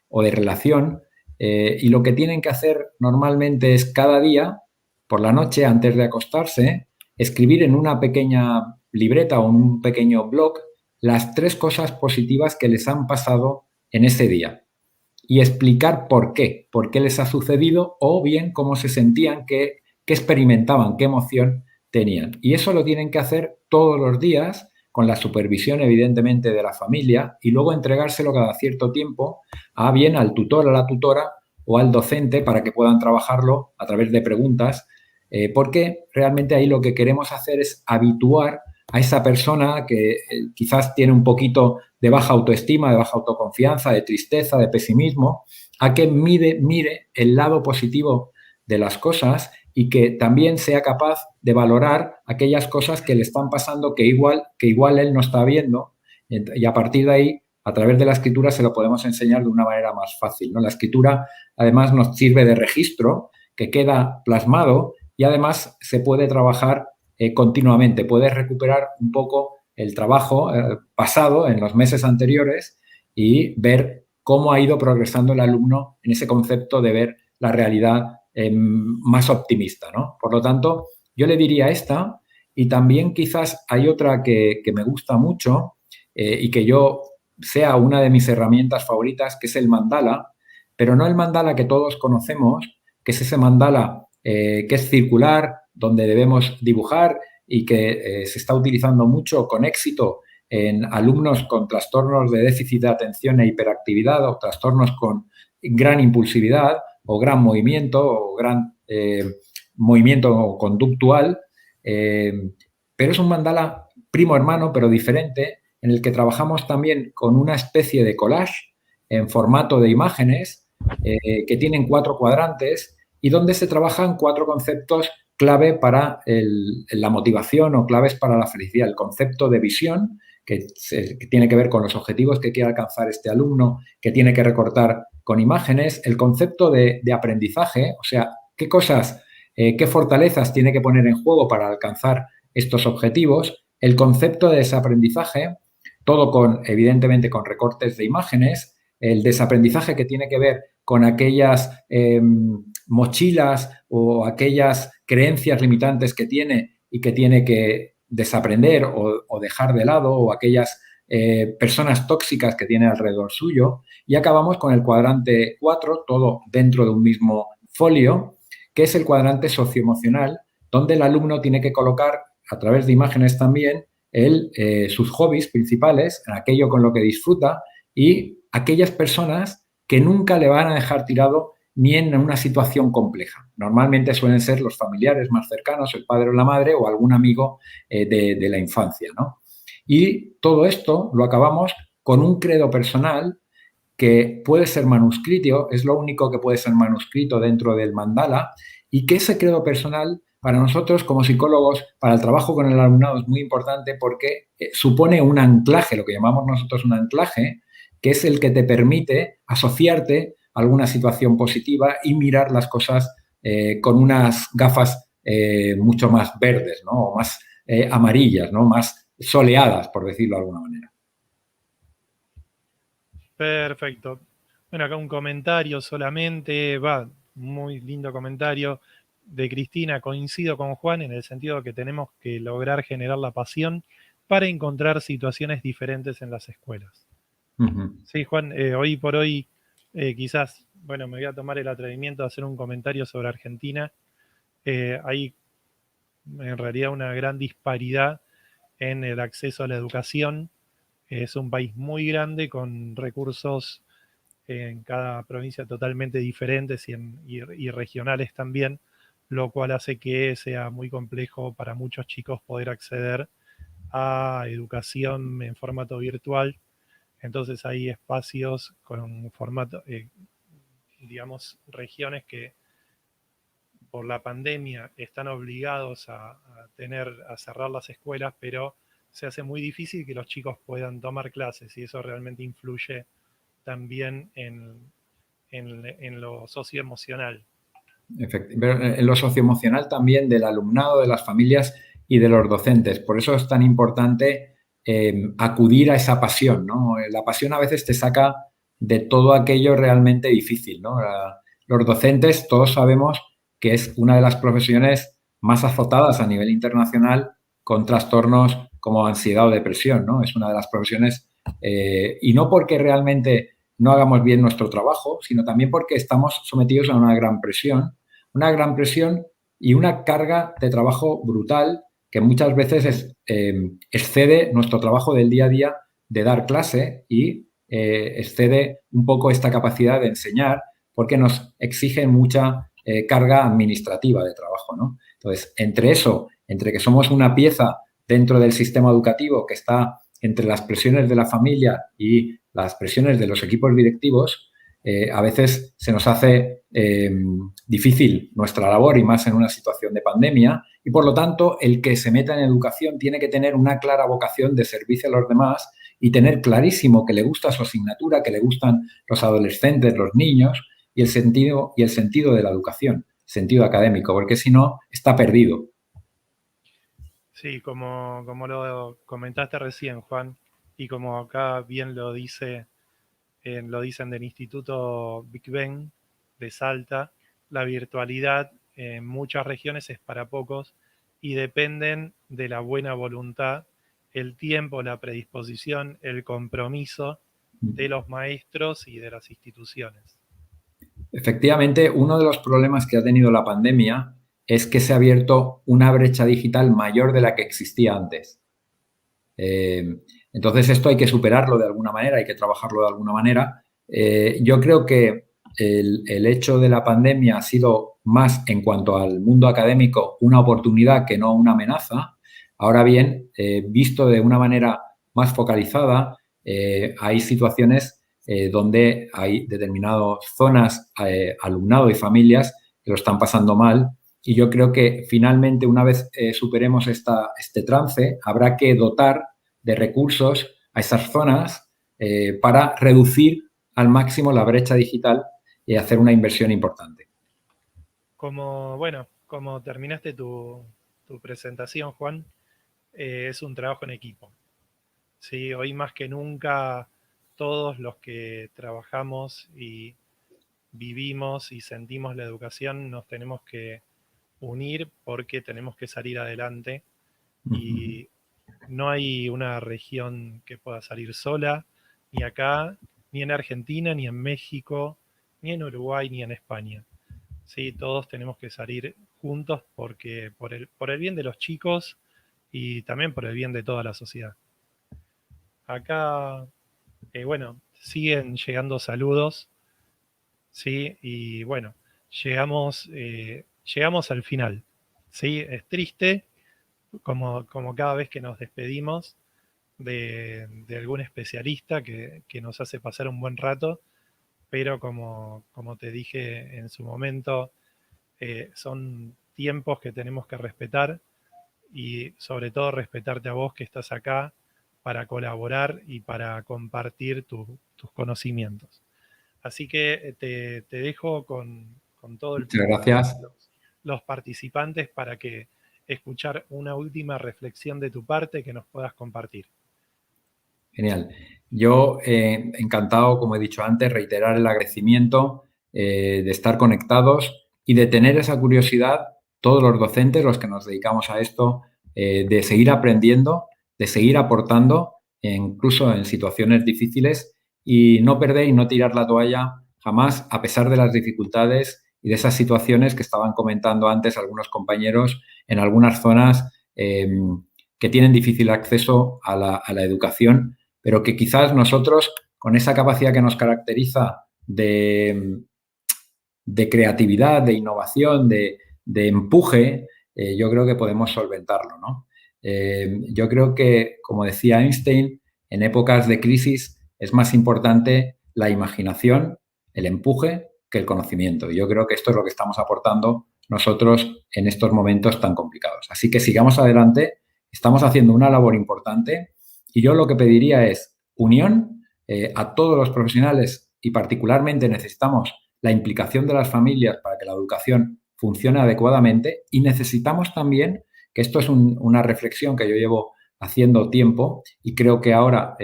o de relación. Y lo que tienen que hacer normalmente es cada día, por la noche, antes de acostarse, escribir en una pequeña libreta o en un pequeño blog las 3 cosas positivas que les han pasado en ese día y explicar por qué les ha sucedido o bien cómo se sentían, qué experimentaban, qué emoción tenían. Y eso lo tienen que hacer todos los días con la supervisión, evidentemente, de la familia y luego entregárselo cada cierto tiempo bien al tutor, a la tutora o al docente para que puedan trabajarlo a través de preguntas, porque realmente ahí lo que queremos hacer es habituar a esa persona que quizás tiene un poquito de baja autoestima, de baja autoconfianza, de tristeza, de pesimismo, a que mire el lado positivo de las cosas y que también sea capaz de valorar aquellas cosas que le están pasando que igual él no está viendo, y a partir de ahí, a través de la escritura, se lo podemos enseñar de una manera más fácil, ¿no? La escritura, además, nos sirve de registro que queda plasmado y, además, se puede trabajar continuamente. Puedes recuperar un poco el trabajo pasado en los meses anteriores y ver cómo ha ido progresando el alumno en ese concepto de ver la realidad más optimista, ¿no? Por lo tanto, yo le diría esta, y también quizás hay otra que me gusta mucho y que yo sea una de mis herramientas favoritas, que es el mandala, pero no el mandala que todos conocemos, que es ese mandala que es circular, donde debemos dibujar y que se está utilizando mucho con éxito en alumnos con trastornos de déficit de atención e hiperactividad o trastornos con gran impulsividad o gran movimiento o gran movimiento conductual, pero es un mandala primo hermano, pero diferente, en el que trabajamos también con una especie de collage en formato de imágenes que tienen 4 cuadrantes y donde se trabajan 4 conceptos clave para la motivación o claves para la felicidad. El concepto de visión, que tiene que ver con los objetivos que quiere alcanzar este alumno, que tiene que recortar con imágenes. El concepto de aprendizaje, o sea, qué cosas, qué fortalezas tiene que poner en juego para alcanzar estos objetivos. El concepto de desaprendizaje, todo evidentemente con recortes de imágenes, el desaprendizaje que tiene que ver con aquellas mochilas o aquellas creencias limitantes que tiene y que tiene que desaprender o dejar de lado, o aquellas personas tóxicas que tiene alrededor suyo. Y acabamos con el cuadrante 4, todo dentro de un mismo folio, que es el cuadrante socioemocional, donde el alumno tiene que colocar, a través de imágenes también, sus hobbies principales, aquello con lo que disfruta, y aquellas personas que nunca le van a dejar tirado ni en una situación compleja. Normalmente suelen ser los familiares más cercanos, el padre o la madre o algún amigo de la infancia, ¿no? Y todo esto lo acabamos con un credo personal que puede ser manuscrito, es lo único que puede ser manuscrito dentro del mandala, y que ese credo personal para nosotros como psicólogos, para el trabajo con el alumnado es muy importante porque supone un anclaje, lo que llamamos nosotros un anclaje, que es el que te permite asociarte a alguna situación positiva y mirar las cosas con unas gafas mucho más verdes, ¿no? O más amarillas, ¿no? Más soleadas, por decirlo de alguna manera. Perfecto. Bueno, acá un comentario solamente, muy lindo comentario de Cristina. Coincido con Juan en el sentido de que tenemos que lograr generar la pasión para encontrar situaciones diferentes en las escuelas. Sí, Juan, hoy por hoy quizás, bueno, me voy a tomar el atrevimiento de hacer un comentario sobre Argentina. Hay en realidad una gran disparidad en el acceso a la educación. Es un país muy grande con recursos en cada provincia totalmente diferentes y regionales también, lo cual hace que sea muy complejo para muchos chicos poder acceder a educación en formato virtual. Entonces hay espacios con formato, digamos, regiones que por la pandemia están obligados a cerrar las escuelas, pero se hace muy difícil que los chicos puedan tomar clases y eso realmente influye también en lo socioemocional. Pero en lo socioemocional también del alumnado, de las familias y de los docentes. Por eso es tan importante acudir a esa pasión, ¿no? La pasión a veces te saca de todo aquello realmente difícil, ¿no? Los docentes, todos sabemos que es una de las profesiones más azotadas a nivel internacional con trastornos como ansiedad o depresión, ¿no? Es una de las profesiones, y no porque realmente no hagamos bien nuestro trabajo, sino también porque estamos sometidos a una gran presión y una carga de trabajo brutal que muchas veces excede nuestro trabajo del día a día de dar clase y excede un poco esta capacidad de enseñar porque nos exige mucha carga administrativa de trabajo, ¿no? Entonces, entre que somos una pieza dentro del sistema educativo que está entre las presiones de la familia y las presiones de los equipos directivos, a veces se nos hace difícil nuestra labor y más en una situación de pandemia y, por lo tanto, el que se meta en educación tiene que tener una clara vocación de servicio a los demás y tener clarísimo que le gusta su asignatura, que le gustan los adolescentes, los niños y el sentido de la educación, sentido académico, porque si no, está perdido. Sí, como lo comentaste recién, Juan, y como acá bien lo dicen del Instituto Big Ben de Salta, la virtualidad en muchas regiones es para pocos y dependen de la buena voluntad, el tiempo, la predisposición, el compromiso de los maestros y de las instituciones. Efectivamente, uno de los problemas que ha tenido la pandemia es que se ha abierto una brecha digital mayor de la que existía antes. Entonces, esto hay que superarlo de alguna manera, hay que trabajarlo de alguna manera. Yo creo que el hecho de la pandemia ha sido más, en cuanto al mundo académico, una oportunidad que no una amenaza. Ahora bien, visto de una manera más focalizada, hay situaciones donde hay determinadas zonas, alumnado y familias que lo están pasando mal. Y yo creo que finalmente, una vez superemos este trance, habrá que dotar de recursos a esas zonas para reducir al máximo la brecha digital y hacer una inversión importante. Como terminaste tu presentación, Juan, es un trabajo en equipo. ¿Sí? Hoy más que nunca todos los que trabajamos y vivimos y sentimos la educación nos tenemos que unir porque tenemos que salir adelante y no hay una región que pueda salir sola, ni acá, ni en Argentina, ni en México, ni en Uruguay, ni en España. Sí, todos tenemos que salir juntos porque por el bien de los chicos y también por el bien de toda la sociedad. Acá, bueno, siguen llegando saludos, sí, y bueno, llegamos al final, sí, es triste como cada vez que nos despedimos de algún especialista que nos hace pasar un buen rato, pero como te dije en su momento, son tiempos que tenemos que respetar y sobre todo respetarte a vos que estás acá para colaborar y para compartir tus conocimientos. Así que te dejo con todo el Muchas público, gracias. los participantes para que escuchar una última reflexión de tu parte que nos puedas compartir. Genial. Yo encantado, como he dicho antes, reiterar el agradecimiento de estar conectados y de tener esa curiosidad, todos los docentes, los que nos dedicamos a esto, de seguir aprendiendo, de seguir aportando, incluso en situaciones difíciles, y no perder y no tirar la toalla jamás, a pesar de las dificultades y de esas situaciones que estaban comentando antes algunos compañeros en algunas zonas que tienen difícil acceso a la educación, pero que quizás nosotros, con esa capacidad que nos caracteriza de creatividad, de innovación, de empuje, yo creo que podemos solventarlo, ¿no? Yo creo que, como decía Einstein, en épocas de crisis es más importante la imaginación, el empuje, que el conocimiento. Y yo creo que esto es lo que estamos aportando nosotros en estos momentos tan complicados. Así que sigamos adelante, estamos haciendo una labor importante y yo lo que pediría es unión a todos los profesionales y particularmente necesitamos la implicación de las familias para que la educación funcione adecuadamente y necesitamos también, que esto es una reflexión que yo llevo haciendo tiempo y creo que ahora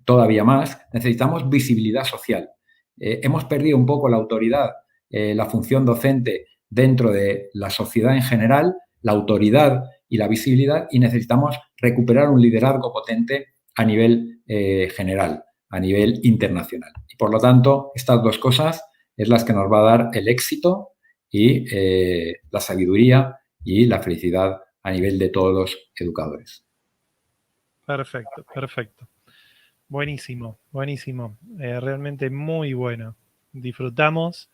todavía más, necesitamos visibilidad social. Hemos perdido un poco la autoridad, la función docente dentro de la sociedad en general, la autoridad y la visibilidad y necesitamos recuperar un liderazgo potente a nivel general, a nivel internacional. Y por lo tanto, estas dos cosas es las que nos va a dar el éxito y la sabiduría y la felicidad a nivel de todos los educadores. Perfecto, perfecto. Buenísimo, buenísimo. Realmente muy bueno. Disfrutamos,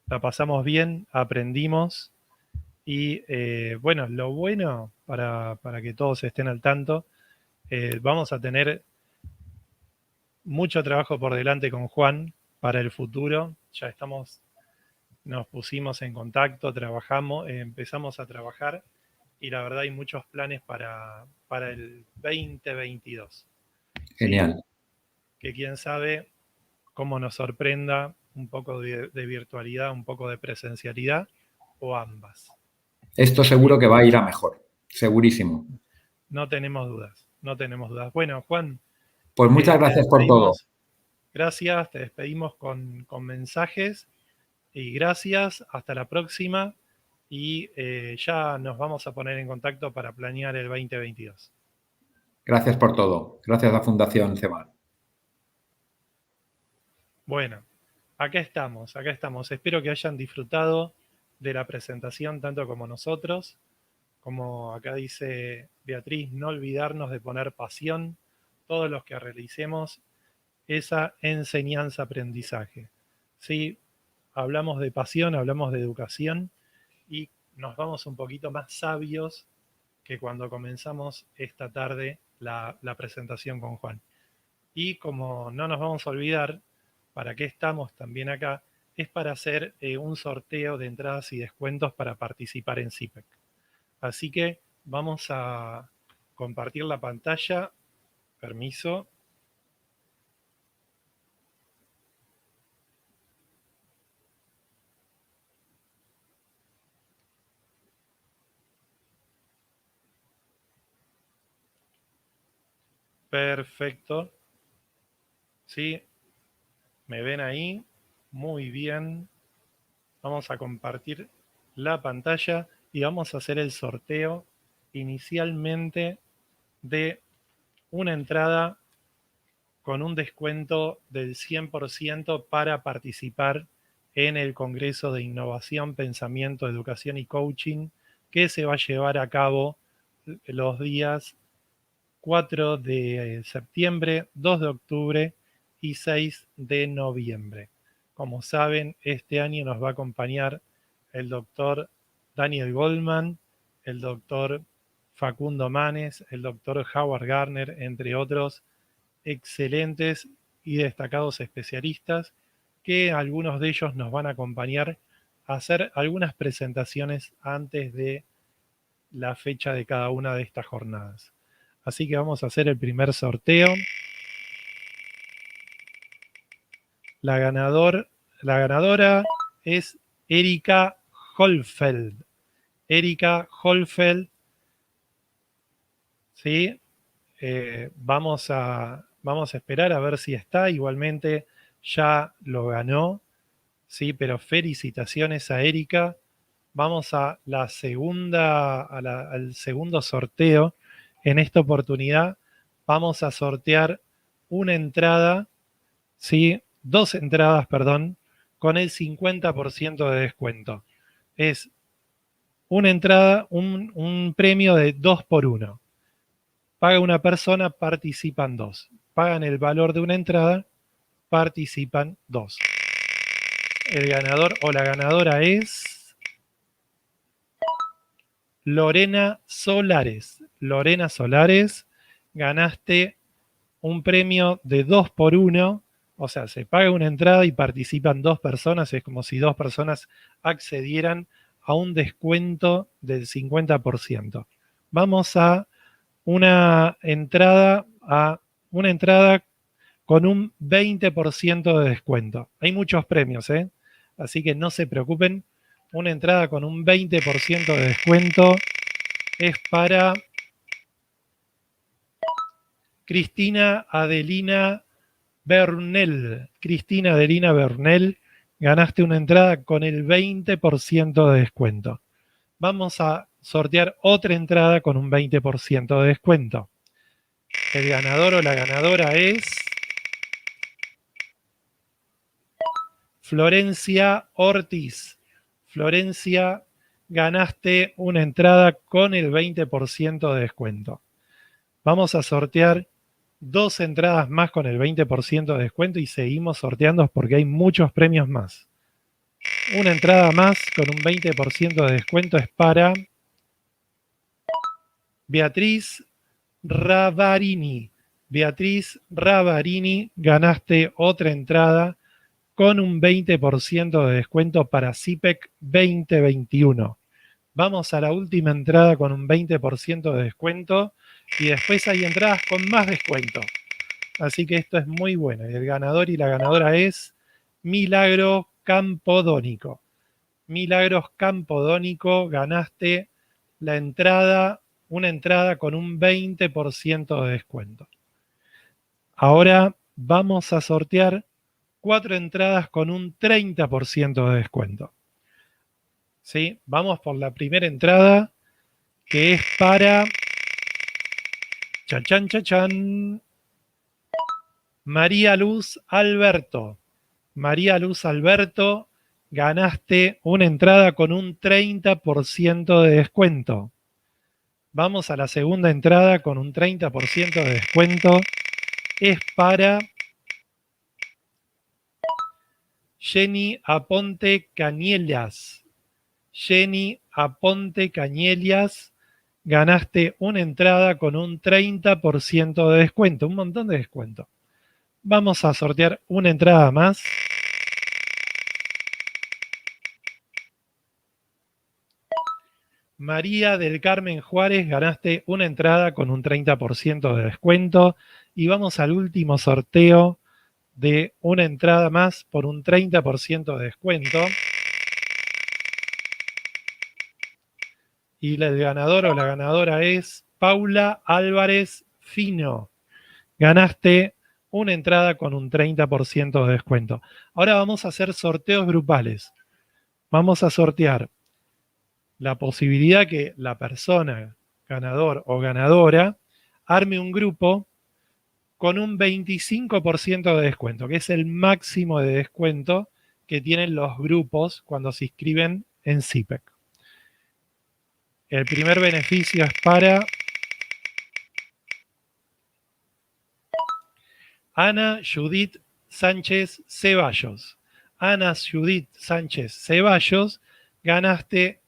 la pasamos bien, aprendimos y bueno, lo bueno para que todos estén al tanto, vamos a tener mucho trabajo por delante con Juan para el futuro. Ya nos pusimos en contacto, trabajamos, empezamos a trabajar y la verdad hay muchos planes para el 2022. Genial. ¿Sí? Que quién sabe cómo nos sorprenda un poco de virtualidad, un poco de presencialidad o ambas. Esto seguro que va a ir a mejor, segurísimo. No tenemos dudas, no tenemos dudas. Bueno, Juan, pues muchas gracias por todo. Gracias, te despedimos con mensajes y gracias, hasta la próxima y ya nos vamos a poner en contacto para planear el 2022. Gracias por todo. Gracias a Fundación CEMAR. Bueno, acá estamos, acá estamos. Espero que hayan disfrutado de la presentación tanto como nosotros. Como acá dice Beatriz, no olvidarnos de poner pasión, todos los que realicemos esa enseñanza-aprendizaje. ¿Sí? Hablamos de pasión, hablamos de educación y nos vamos un poquito más sabios que cuando comenzamos esta tarde la presentación con Juan. Y como no nos vamos a olvidar, para qué estamos también acá, es para hacer un sorteo de entradas y descuentos para participar en CIPEC. Así que vamos a compartir la pantalla. Permiso. Perfecto. ¿Sí? ¿Me ven ahí? Muy bien. Vamos a compartir la pantalla y vamos a hacer el sorteo inicialmente de una entrada con un descuento del 100% para participar en el Congreso de Innovación, Pensamiento, Educación y Coaching que se va a llevar a cabo los días 4 de septiembre, 2 de octubre y 6 de noviembre. Como saben, este año nos va a acompañar el doctor Daniel Goleman, el doctor Facundo Manes, el doctor Howard Gardner, entre otros excelentes y destacados especialistas, que algunos de ellos nos van a acompañar a hacer algunas presentaciones antes de la fecha de cada una de estas jornadas. Así que vamos a hacer el primer sorteo. La ganadora es Erika Holfeld. Erika Holfeld, ¿sí? Vamos a esperar a ver si está. Igualmente ya lo ganó, ¿sí? Pero felicitaciones a Erika. Vamos a la segunda, al segundo sorteo. En esta oportunidad vamos a sortear una entrada, ¿sí? 2 entradas, perdón, con el 50% de descuento. Es una entrada, un premio de 2 por 1. Paga una persona, participan 2. Pagan el valor de una entrada, participan 2. El ganador o la ganadora es Lorena Solares. Lorena Solares, ganaste un premio de 2 por 1. O sea, se paga una entrada y participan 2 personas. Es como si 2 personas accedieran a un descuento del 50%. Vamos a una entrada con un 20% de descuento. Hay muchos premios, ¿eh? Así que no se preocupen. Una entrada con un 20% de descuento es para Cristina Adelina Bernel. Cristina Adelina Bernel, ganaste una entrada con el 20% de descuento. Vamos a sortear otra entrada con un 20% de descuento. El ganador o la ganadora es Florencia Ortiz. Florencia, ganaste una entrada con el 20% de descuento. Vamos a sortear 2 entradas más con el 20% de descuento y seguimos sorteando porque hay muchos premios más. Una entrada más con un 20% de descuento es para Beatriz Ravarini. Beatriz Ravarini, ganaste otra entrada con un 20% de descuento para CIPEC 2021. Vamos a la última entrada con un 20% de descuento y después hay entradas con más descuento. Así que esto es muy bueno. Y el ganador y la ganadora es Milagro Campodónico. Milagros Campodónico, ganaste la entrada, una entrada con un 20% de descuento. Ahora vamos a sortear 4 entradas con un 30% de descuento. ¿Sí? Vamos por la primera entrada, que es para chan, chan, chan, María Luz Alberto. María Luz Alberto, ganaste una entrada con un 30% de descuento. Vamos a la segunda entrada con un 30% de descuento. Es para Jenny Aponte Cañellas. Jenny Aponte Cañellas, ganaste una entrada con un 30% de descuento, un montón de descuento. Vamos a sortear una entrada más. María del Carmen Juárez, ganaste una entrada con un 30% de descuento. Y vamos al último sorteo de una entrada más por un 30% de descuento. Y el ganador o la ganadora es Paula Álvarez Fino. Ganaste una entrada con un 30% de descuento. Ahora vamos a hacer sorteos grupales. Vamos a sortear la posibilidad que la persona ganador o ganadora arme un grupo con un 25% de descuento, que es el máximo de descuento que tienen los grupos cuando se inscriben en CIPEC. El primer beneficio es para Ana Judith Sánchez Ceballos. Ana Judith Sánchez Ceballos, ganaste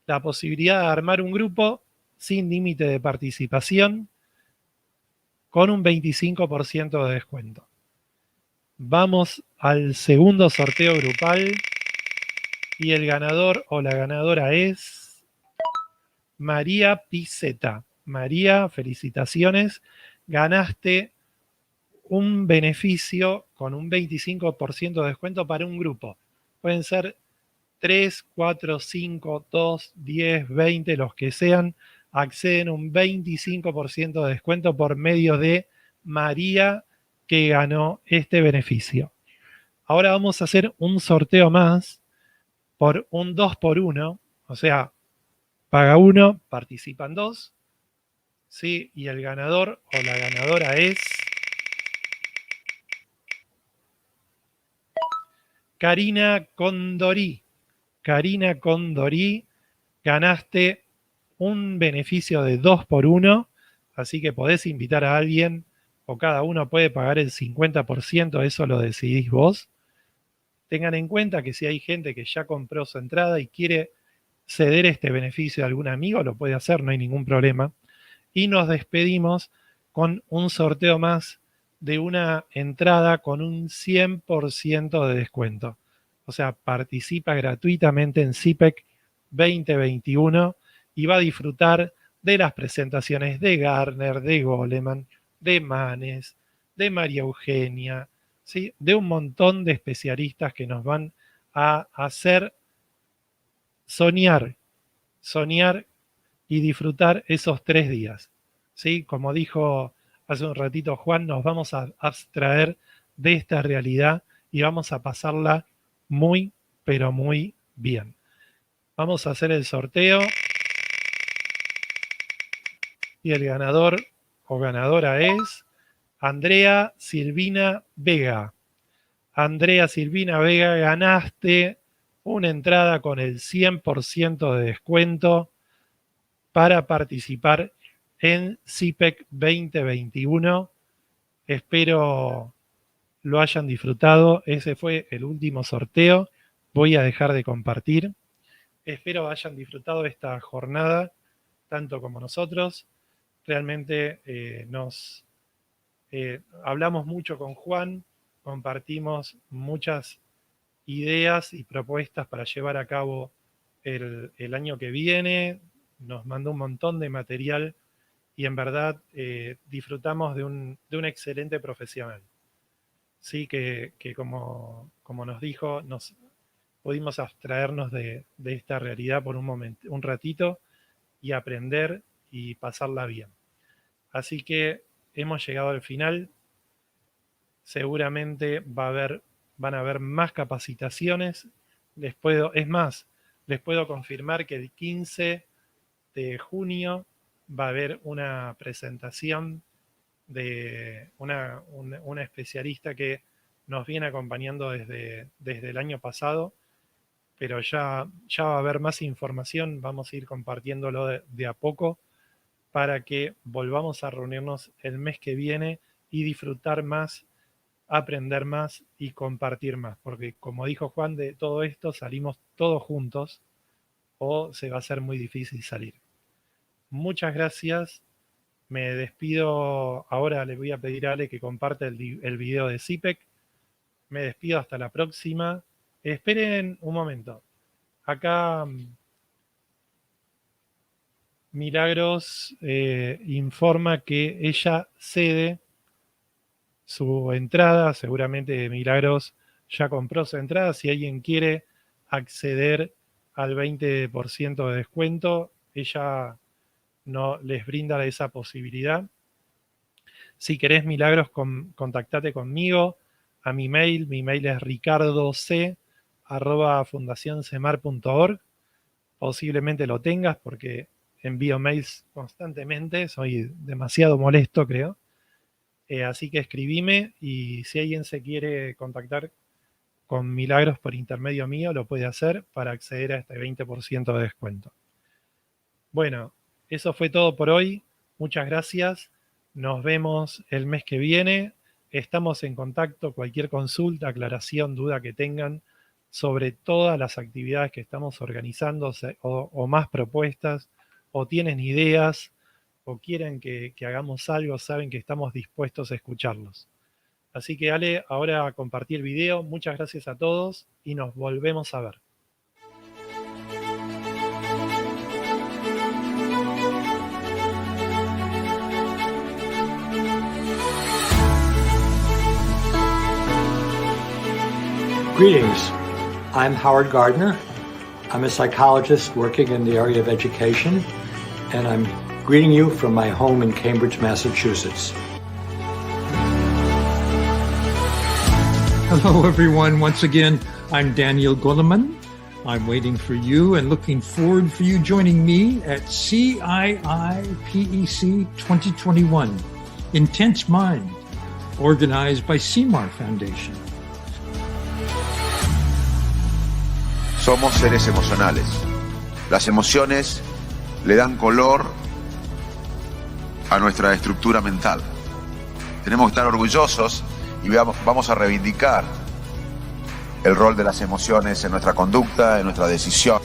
la posibilidad de armar un grupo sin límite de participación con un 25% de descuento. Vamos al segundo sorteo grupal y el ganador o la ganadora es María Piceta. María, felicitaciones. Ganaste un beneficio con un 25% de descuento para un grupo. Pueden ser 3, 4, 5, 2, 10, 20, los que sean, acceden a un 25% de descuento por medio de María, que ganó este beneficio. Ahora vamos a hacer un sorteo más por un 2x1, o sea, paga uno, participan dos, ¿sí? Y el ganador o la ganadora es Karina Condorí. Karina Condorí, ganaste un beneficio de 2x1, así que podés invitar a alguien o cada uno puede pagar el 50%, eso lo decidís vos. Tengan en cuenta que si hay gente que ya compró su entrada y quiere ceder este beneficio a algún amigo, lo puede hacer, no hay ningún problema. Y nos despedimos con un sorteo más de una entrada con un 100% de descuento. O sea, participa gratuitamente en CIPEC 2021 y va a disfrutar de las presentaciones de Garner, de Goleman, de Manes, de María Eugenia, ¿sí? De un montón de especialistas que nos van a hacer soñar y disfrutar esos 3 días. ¿Sí? Como dijo hace un ratito Juan, nos vamos a abstraer de esta realidad y vamos a pasarla muy, pero muy bien. Vamos a hacer el sorteo y el ganador o ganadora es Andrea Silvina Vega. Andrea Silvina Vega, ganaste una entrada con el 100% de descuento para participar en CIPEC 2021. Espero lo hayan disfrutado. Ese fue el último sorteo. Voy a dejar de compartir. Espero hayan disfrutado esta jornada, tanto como nosotros. Realmente hablamos mucho con Juan, compartimos muchas ideas y propuestas para llevar a cabo el año que viene. Nos mandó un montón de material y en verdad disfrutamos de un excelente profesional. Sí, que como nos dijo, nos pudimos abstraernos de esta realidad por un momento, un ratito, y aprender y pasarla bien. Así que hemos llegado al final. Seguramente van a haber más capacitaciones. Les puedo confirmar que el 15 de junio va a haber una presentación de una especialista que nos viene acompañando desde el año pasado, pero ya va a haber más información, vamos a ir compartiéndolo de a poco para que volvamos a reunirnos el mes que viene y disfrutar más, aprender más y compartir más, porque como dijo Juan, de todo esto salimos todos juntos o se va a hacer muy difícil salir. Muchas gracias. Me despido. Ahora le voy a pedir a Ale que comparte el video de CIPEC. Me despido hasta la próxima. Esperen un momento. Acá Milagros informa que ella cede su entrada. Seguramente Milagros ya compró su entrada. Si alguien quiere acceder al 20% de descuento, ella no les brinda esa posibilidad. Si querés milagros, contactate conmigo a mi mail es ricardoc@fundacionsemar.org. Posiblemente lo tengas porque envío mails constantemente, soy demasiado molesto, creo. Así que escribime, y si alguien se quiere contactar con milagros por intermedio mío, lo puede hacer para acceder a este 20% de descuento. Bueno, eso fue todo por hoy. Muchas gracias. Nos vemos el mes que viene. Estamos en contacto. Cualquier consulta, aclaración, duda que tengan sobre todas las actividades que estamos organizando, o más propuestas, o tienen ideas, o quieren que hagamos algo, saben que estamos dispuestos a escucharlos. Así que Ale, ahora compartí el video. Muchas gracias a todos y nos volvemos a ver. Greetings. I'm Howard Gardner. I'm a psychologist working in the area of education, and I'm greeting you from my home in Cambridge, Massachusetts. Hello, everyone. Once again, I'm Daniel Goleman. I'm waiting for you and looking forward for you joining me at CIIPEC 2021, Intense Mind, organized by CMAR Foundation. Somos seres emocionales. Las emociones le dan color a nuestra estructura mental. Tenemos que estar orgullosos y vamos a reivindicar el rol de las emociones en nuestra conducta, en nuestra decisión.